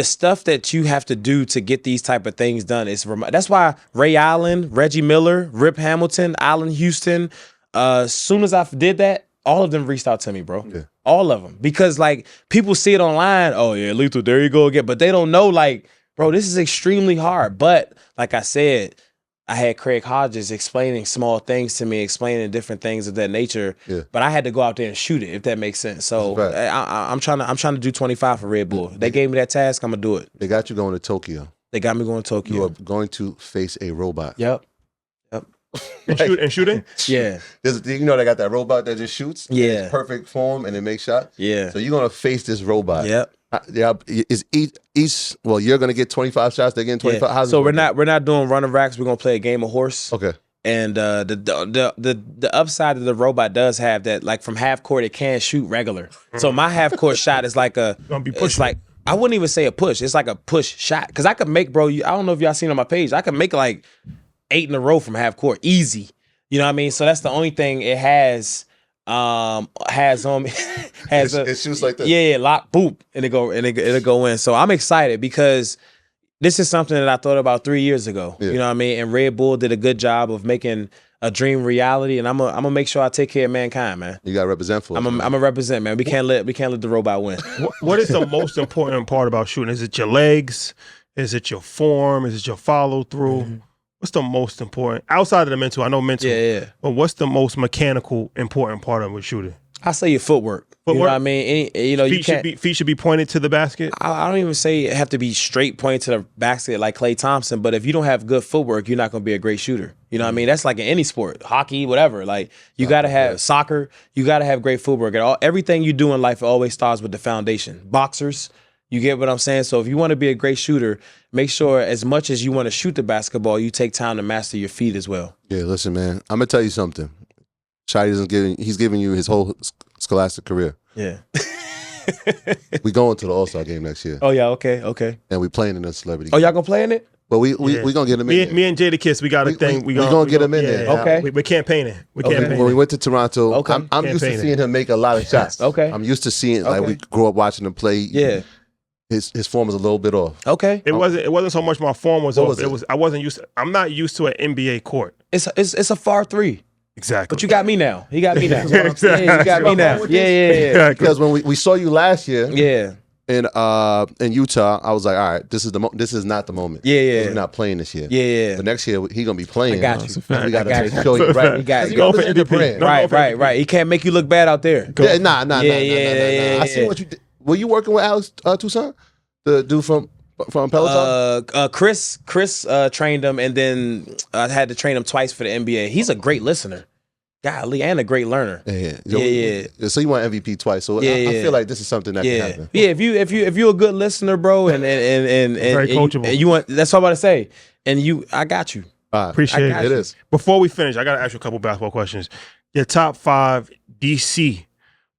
stuff that you have to do to get these type of things done is that's why Ray Allen, Reggie Miller, Rip Hamilton, Allen Houston, as soon as I did that, all of them reached out to me, bro. Yeah. All of them. Because like people see it online, oh yeah, lethal, there you go again. But they don't know like, bro, this is extremely hard. But like I said, I had Craig Hodges explaining small things to me, explaining different things of that nature. Yeah. But I had to go out there and shoot it, if that makes sense. So I'm trying to do 25 for Red Bull. They gave me that task, I'm gonna do it. They got you going to Tokyo. They got me going to Tokyo. You are going to face a robot. Yep. And shooting? Yeah. You know they got that robot that just shoots? Yeah. It's perfect form and it makes shots? Yeah. So you're gonna face this robot. Yep. Yeah, is each well, you're gonna get 25 shots. They're getting 25. Yeah. So we're not doing running racks. We're gonna play a game of horse. Okay. And the upside of the robot does have that, like from half court, it can shoot regular. So my half court shot is like it's like I wouldn't even say a push. It's like a push shot because I could make, bro. I don't know if y'all seen on my page. I could make like 8 in a row from half court, easy. You know what I mean? So that's the only thing it has. It shoots like that. Yeah, lock, boop, and it'll go in. So I'm excited because this is something that I thought about 3 years ago. Yeah. You know what I mean? And Red Bull did a good job of making a dream reality, and I'm gonna make sure I take care of mankind, man. You gotta represent for us. I'm gonna represent, man. We can't let the robot win. What is the most important part about shooting? Is it your legs? Is it your form? Is it your follow through? Mm-hmm. What's the most important outside of the mental? I know mental. Yeah. But what's the most mechanical important part of shooting? I say your footwork. You know what I mean? Feet should be pointed to the basket. I don't even say it have to be straight pointed to the basket like Klay Thompson. But if you don't have good footwork, you're not going to be a great shooter. You know what I mean? That's like in any sport, hockey, whatever. Like you got to have soccer. You got to have great footwork. Everything you do in life always starts with the foundation. Boxers. You get what I'm saying? So if you want to be a great shooter, make sure as much as you want to shoot the basketball, you take time to master your feet as well. Yeah, listen, man. I'm going to tell you something. He's giving you his whole scholastic career. Yeah. We going to the All-Star game next year. Oh, yeah, okay. And we playing in a celebrity game. Oh, y'all going to play in it? Well, we going to get him in there. Me and Jadakiss, we got a thing. We going to get him in there. Okay. We're campaigning. When we went to Toronto, I'm used to seeing him make a lot of shots. Okay. I'm used to seeing, like, we grew up watching him play. Yeah. his form was a little bit off. Okay. It wasn't so much my form was What off. was it? I wasn't used to, I'm not used to an NBA court. It's a far 3. Exactly. But you got me now. He got me now. Exactly. Yeah, you got me now. Yeah. Because when we saw you last year, Yeah. in Utah, I was like, all right, this is not the moment. Yeah. We're not playing this year. Yeah. The next year he gonna be playing. I got you. We got I to got show you right. He got You you. represent the brand. Right. He can't make you look bad out there. Yeah, nah. Yeah. I see what you did. Were you working with Alex Toussaint, the dude from Peloton? Chris trained him, and then I had to train him twice for the NBA. He's a great listener. Golly, and a great learner. Yeah. So you won MVP twice. So I feel like this is something that can happen. Yeah, if you're a good listener, bro, and very coachable. and you want, that's all I'm about to say. And I got you. Appreciate it. It is. Before we finish, I got to ask you a couple basketball questions. Your top 5 DC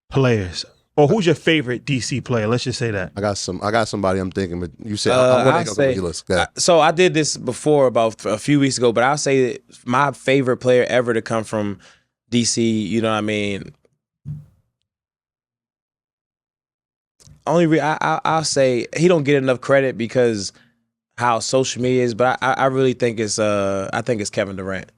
players, or who's your favorite DC player? Let's just say that. I got somebody I'm thinking, but you said I'm going to go list. So I did this before about a few weeks ago, but I'll say that my favorite player ever to come from DC, you know what I mean? I'll say he don't get enough credit because how social media is, but I really think it's Kevin Durant.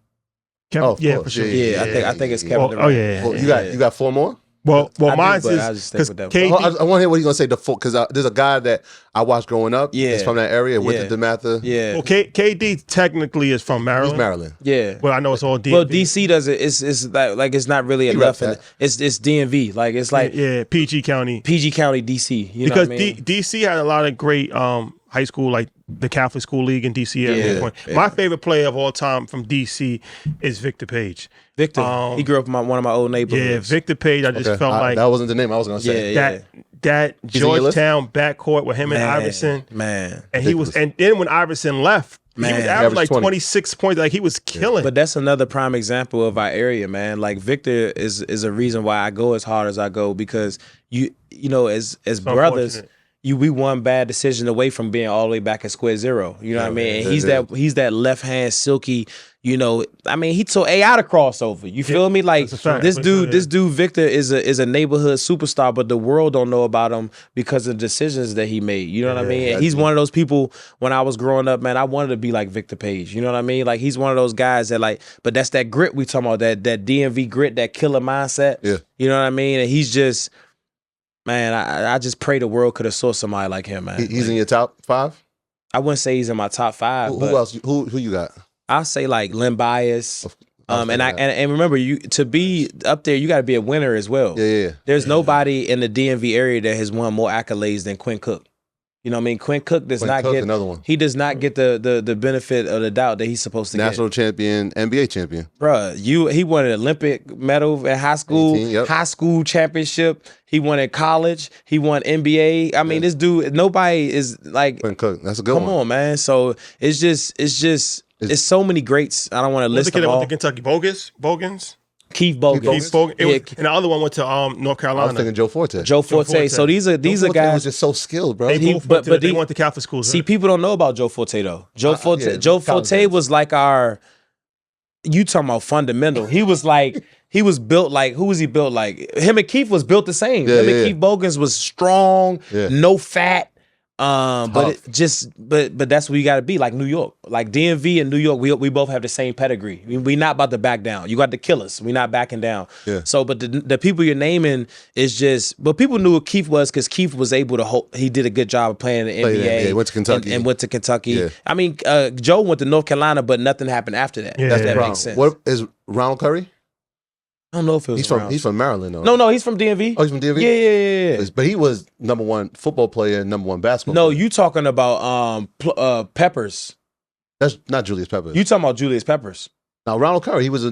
Yeah, for sure. Yeah, I think it's Kevin Durant. Oh yeah. Well, you got 4 more? Well, mine's is because I want to hear what he's gonna say. Because there's a guy that I watched growing up. Yeah, he's from that area. Went to DeMatha. Yeah. Well, KD technically is from Maryland. He's Maryland. Yeah. Well, I know it's all DMV. Well, DC does it. It's like it's not really enough. It's DMV. Like it's like PG County, DC. You because know what I mean? DC had a lot of great high school, like the Catholic School League in DC at one point. My favorite player of all time from DC is Victor Page. Victor, he grew up in one of my old neighborhoods. Yeah, Victor Page. I just felt like that wasn't the name I was gonna say. That Georgetown backcourt with him and Iverson, man, and he was, and then when Iverson left, he was averaging like 26 points, like he was killing. But that's another prime example of our area, man. Like Victor is a reason why I go as hard as I go, because you know as brothers. We one bad decision away from being all the way back at square zero. You know what I mean? And he's that left hand silky. You know, I mean, he tore AI to crossover. You feel me? Like this dude Victor is a neighborhood superstar, but the world don't know about him because of the decisions that he made. You know what I mean? And he's one of those people. When I was growing up, man, I wanted to be like Victor Page. You know what I mean? Like he's one of those guys that but that's that grit we talking about, that DMV grit, that killer mindset. Yeah. You know what I mean? And he's just. Man, I just pray the world could have saw somebody like him, man. He's in your top 5? I wouldn't say he's in my top 5. Who else? Who you got? I'll say like Len Bias. And remember, to be up there, you got to be a winner as well. Yeah. There's nobody in the DMV area that has won more accolades than Quinn Cook. You know what I mean? Quinn Cook does not get another one. He does not get the benefit of the doubt that he's supposed to National champion, NBA champion. Bruh, he won an Olympic medal in high school, 18, high school championship. He won in college. He won NBA. I mean, this dude, nobody is like Quinn Cook. That's a good one. Come on, man. So it's so many greats. I don't want to list them all. The Kentucky Bogans. Keith Bogans. And the other one went to North Carolina. I was thinking Joe Forte. Joe Forte. So these are guys. Was just so skilled, bro. They went to Catholic schools. See, people don't know about Joe Forte though. Joe Forte was like our. You talking about fundamental? He was built like, who was he built like? Him and Keith was built the same. Keith Bogans was strong, no fat. But that's what you got to be, like New York, like DMV and New York. We both have the same pedigree. We not about to back down. You got to kill us. We not backing down. Yeah. So, but the people you're naming is just. But people knew what Keith was because Keith was able to hold. He did a good job of playing in the NBA. Yeah, went to Kentucky and went to Kentucky. Yeah. I mean, Joe went to North Carolina, but nothing happened after that. Yeah, that makes sense. What is Ronald Curry? I don't know if it was he's from Maryland though. No, he's from DMV. Oh, he's from DMV? Yeah. But he was #1 football player and #1 basketball No, player. you talking about Peppers. That's not Julius Peppers. You talking about Julius Peppers. Now Ronald Curry, he was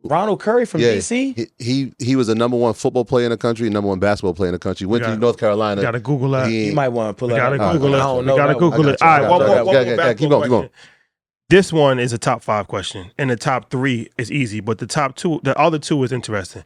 Ronald Curry from DC? He was a #1 football player in the country, #1 basketball player in the country. Went to North Carolina. You gotta Google that. You might want to pull that up. Gotta Google it. I don't know. Gotta Google it. All right, one more. Keep going. This one is a top 5 question, and the top 3 is easy, but the other 2 is interesting.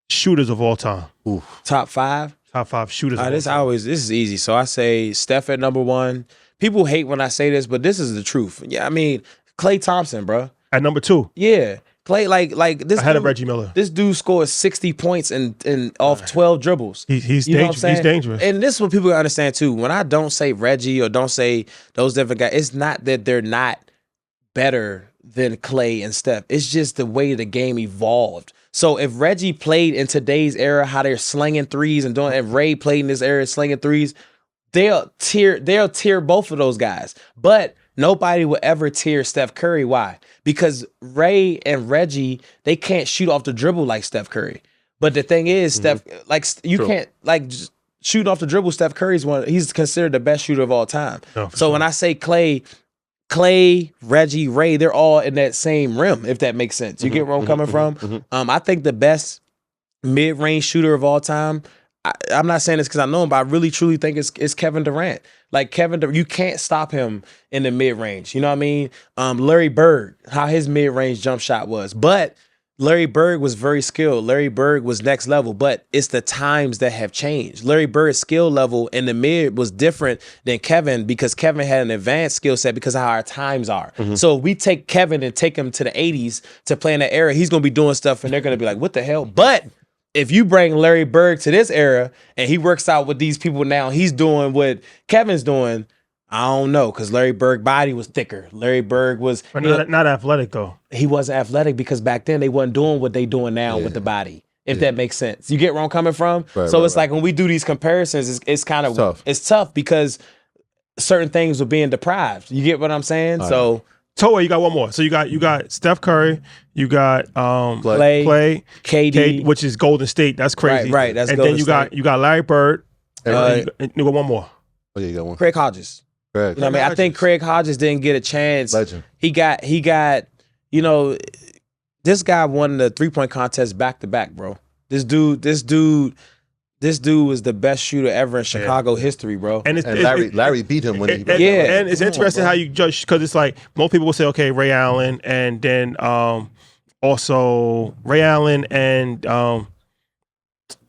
Shooters of all time. Ooh. Top 5? Top 5 shooters. This is easy. So I say Steph at #1. People hate when I say this, but this is the truth. Yeah, I mean, Klay Thompson, bro. At #2. Yeah. Clay, like this. I had a Reggie Miller. This dude scored 60 points and off 12 dribbles. He's dangerous. He's dangerous. And this is what people understand too. When I don't say Reggie or don't say those different guys, it's not that they're not better than Clay and Steph. It's just the way the game evolved. So if Reggie played in today's era, how they're slinging threes and doing, if Ray played in this era slinging threes, they'll tier both of those guys. But nobody will ever tier Steph Curry. Why? Because Ray and Reggie, they can't shoot off the dribble like Steph Curry. But the thing is, Steph, like you can't like just shoot off the dribble. Steph Curry's he's considered the best shooter of all time. So when I say Clay, Reggie, Ray, they're all in that same rim, if that makes sense. You get where I'm coming from? I think the best mid-range shooter of all time, I'm not saying this because I know him, but I really truly think it's Kevin Durant. Like Kevin Durant, you can't stop him in the mid-range. You know what I mean? Larry Bird, how his mid-range jump shot was. But Larry Bird was very skilled. Larry Bird was next level, but it's the times that have changed. Larry Bird's skill level in the mid was different than Kevin because Kevin had an advanced skill set because of how our times are. So if we take Kevin and take him to the 80s to play in that era, he's going to be doing stuff and they're going to be like, what the hell? But if you bring Larry Bird to this era and he works out with these people now, he's doing what Kevin's doing, I don't know, because Larry Bird body was thicker. Larry Bird was not athletic though. He wasn't athletic because back then they wasn't doing what they doing now with the body. If that makes sense, you get where I'm coming from. So it's like when we do these comparisons, it's kind of tough. It's tough because certain things were being deprived. You get what I'm saying? So Toa, you got one more. So you got Steph Curry, you got Clay, KD, which is Golden State. That's crazy. Right. That's and Golden then you got Larry Bird. And you got one more. Oh yeah, you got one. Craig Hodges. Craig. You know what I mean? I think Craig Hodges didn't get a chance. Legend. He got, you know, this guy won the 3-point contest back to back, bro. This dude was the best shooter ever in Chicago history, bro. And Larry beat him when he and it's interesting how you judge because it's like most people will say, okay, Ray Allen, and then also Ray Allen and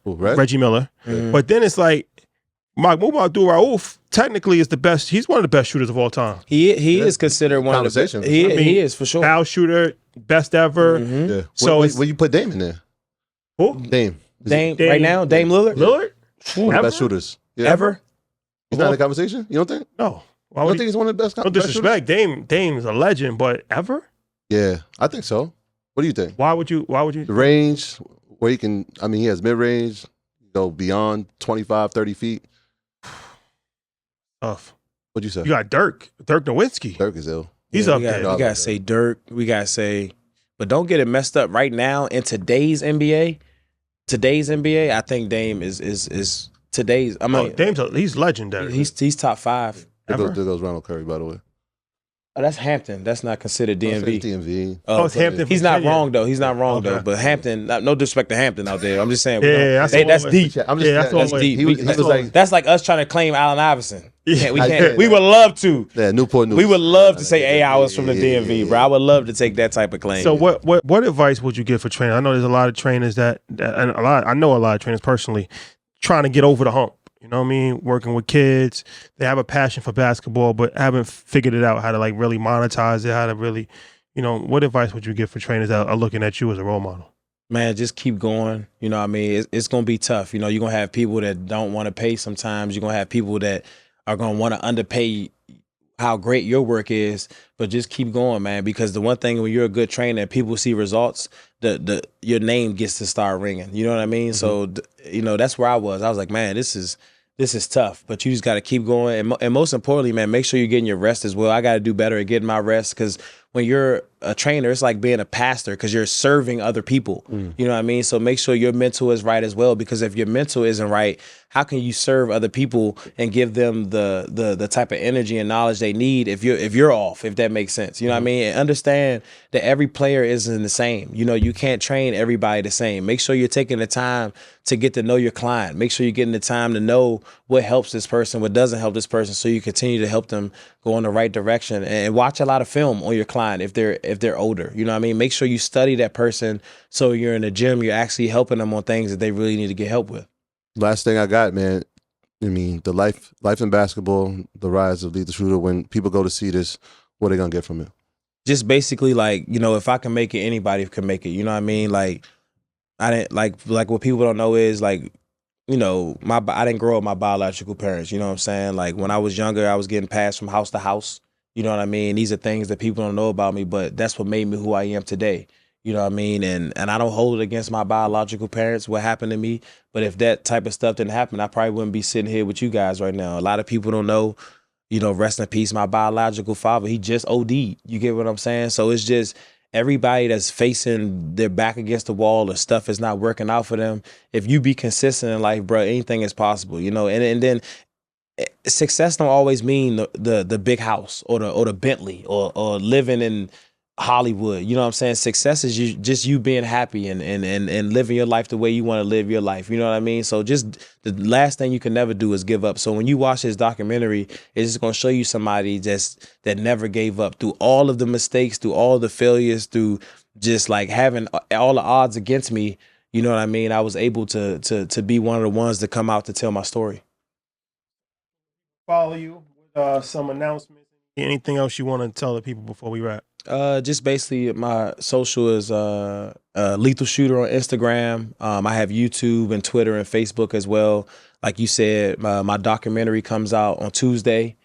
Reggie Miller. But then it's like Mahmoud Abdul-Rauf technically is the best. He's one of the best shooters of all time. He is considered one of the best. He is for sure. Foul shooter, best ever. Yeah. So when you put Dame in there, who? Dame right now, Dame Lillard. One of the best shooters ever. He's not in the conversation. You don't think? No. I don't think he's one of the best. No disrespect. Dame is a legend, but ever? Yeah, I think so. What do you think? Why would you? The range where he can. I mean, he has mid range, go beyond 25, 30 feet. Tough. What'd you say? You got Dirk Nowitzki. Dirk is ill. He's up there. We gotta say Dirk. We gotta say, but don't get it messed up. Right now in today's NBA, I think Dame is today's. I mean, he's legendary. He's top 5. There goes Ronald Curry, by the way. Oh, that's Hampton. That's not considered DMV. DMV. Oh, it's Hampton. He's not wrong though. He's not wrong though. But Hampton, no disrespect to Hampton out there. I'm just saying. That's deep. That's deep. He was like, that's like us trying to claim Allen Iverson. We can't. We would love to. Yeah, Newport News. We would love to say, "Hey, I was from the DMV, bro." I would love to take that type of claim. So, what advice would you give for trainers? I know there's a lot of trainers and I know a lot of trainers personally trying to get over the hump. You know what I mean? Working with kids, they have a passion for basketball, but haven't figured it out how to like really monetize it. How to really, what advice would you give for trainers that are looking at you as a role model? Man, just keep going. You know what I mean? It's going to be tough. You're going to have people that don't want to pay sometimes. You're going to have people that are going to want to underpay how great your work is, but just keep going, man, because the one thing when you're a good trainer and people see results, your name gets to start ringing. You know what I mean? So, that's where I was. I was like, man, this is tough, but you just got to keep going. And most importantly, man, make sure you're getting your rest as well. I got to do better at getting my rest because when you're a trainer, it's like being a pastor because you're serving other people. You know what I mean? So make sure your mental is right as well, because if your mental isn't right, how can you serve other people and give them the type of energy and knowledge they need if you're off, if that makes sense? You know what I mean? And understand that every player isn't the same. You can't train everybody the same. Make sure you're taking the time to get to know your client. Make sure you're getting the time to know what helps this person, what doesn't help this person, so you continue to help them go in the right direction. And watch a lot of film on your client if they're older. You know what I mean? Make sure you study that person so you're in the gym, you're actually helping them on things that they really need to get help with. Last thing I got, man. I mean, the life in basketball, the rise of Lead the Shooter. When people go to see this, what are they gonna get from it? just basically like, you know, if I can make it, anybody can make it. You know what I mean? Like I didn't like what people don't know is like, you know, I didn't grow up with my biological parents. You know what I'm saying? Like when I was younger, I was getting passed from house to house. You know what I mean? These are things that people don't know about me, but that's what made me who I am today. You know what I mean? And I don't hold it against my biological parents, what happened to me. But if that type of stuff didn't happen, I probably wouldn't be sitting here with you guys right now. A lot of people don't know, you know, rest in peace, my biological father, he just OD'd. You get what I'm saying? So it's just everybody that's facing their back against the wall or stuff is not working out for them. If you be consistent in life, bro, anything is possible, you know? And then success don't always mean the big house or the Bentley or living in Hollywood. You know what I'm saying? Success is just you being happy and living your life the way you want to live your life. You know what I mean? So just the last thing you can never do is give up. So when you watch this documentary, it's just going to show you somebody that never gave up through all of the mistakes, through all the failures, through just like having all the odds against me. You know what I mean? I was able to be one of the ones to come out to tell my story. Follow you with some announcements. Anything else you want to tell the people before we wrap? Just basically my social is Lethal Shooter on Instagram. I have YouTube and Twitter and Facebook as well. Like you said, my documentary comes out on Tuesday.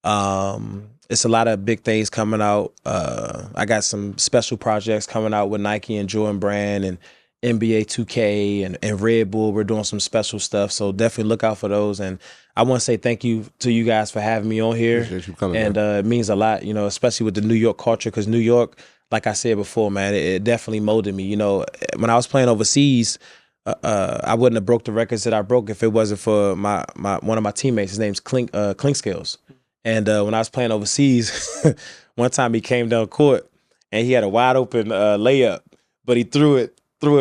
It's a lot of big things coming out. I got some special projects coming out with Nike and Jordan Brand and NBA 2K and Red Bull. We're doing some special stuff, so definitely look out for those. And I want to say thank you to you guys for having me on here. Appreciate you coming, and it means a lot, you know, especially with the New York culture, because New York, like I said before, man, it definitely molded me. You know, when I was playing overseas, I wouldn't have broke the records that I broke if it wasn't for my one of my teammates. His name's Clink Skills. And when I was playing overseas, one time he came down court and he had a wide open layup, but he threw it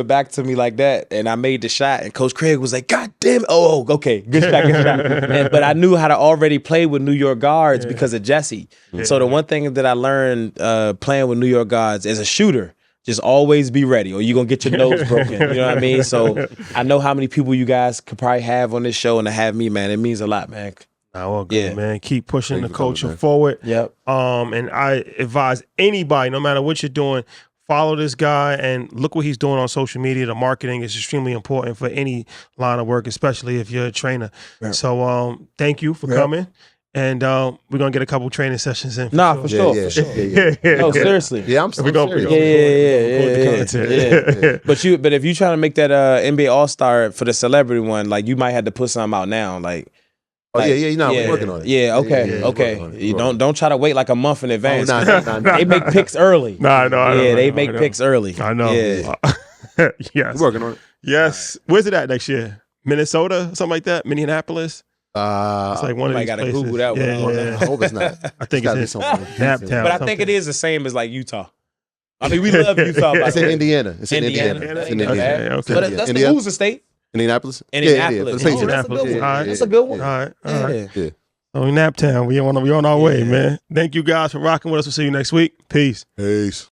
back to me like that, and I made the shot, and Coach Craig was like, God damn it. Oh, okay, good shot. But I knew how to already play with New York guards because of Jesse. Yeah. So the one thing that I learned playing with New York guards as a shooter, just always be ready or you're going to get your nose broken. You know what I mean? So I know how many people you guys could probably have on this show, and to have me, man, it means a lot, man. Well, good, man. Keep pushing the culture forward. Yep. And I advise anybody, no matter what you're doing, follow this guy and look what he's doing on social media. The marketing is extremely important for any line of work, especially if you're a trainer. Yep. So thank you for coming. And we're going to get a couple training sessions in. For sure. No, seriously. Yeah, I'm serious. Yeah. But if you trying to make that NBA All-Star for the celebrity one, like you might have to put something out now. Like, you're not working on it. Yeah, okay. You don't try to wait like a month in advance. They make picks early. They make picks early. I know. Yeah. Yes. You're working on it. Yes. Right. Where's it at next year? Minnesota, something like that? Minneapolis? It's like one of these gotta places. Google that one. Yeah. I hope it's not. I think it's Naptown. But I think it is the same as like Utah. I mean, we love Utah. It's in Indiana. It's in Indiana. Okay. But that's the Hoosier state. Indianapolis? Indianapolis. Yeah. That's a good one. All right. Yeah. So in Naptown, we on our way, man. Thank you guys for rocking with us. We'll see you next week. Peace.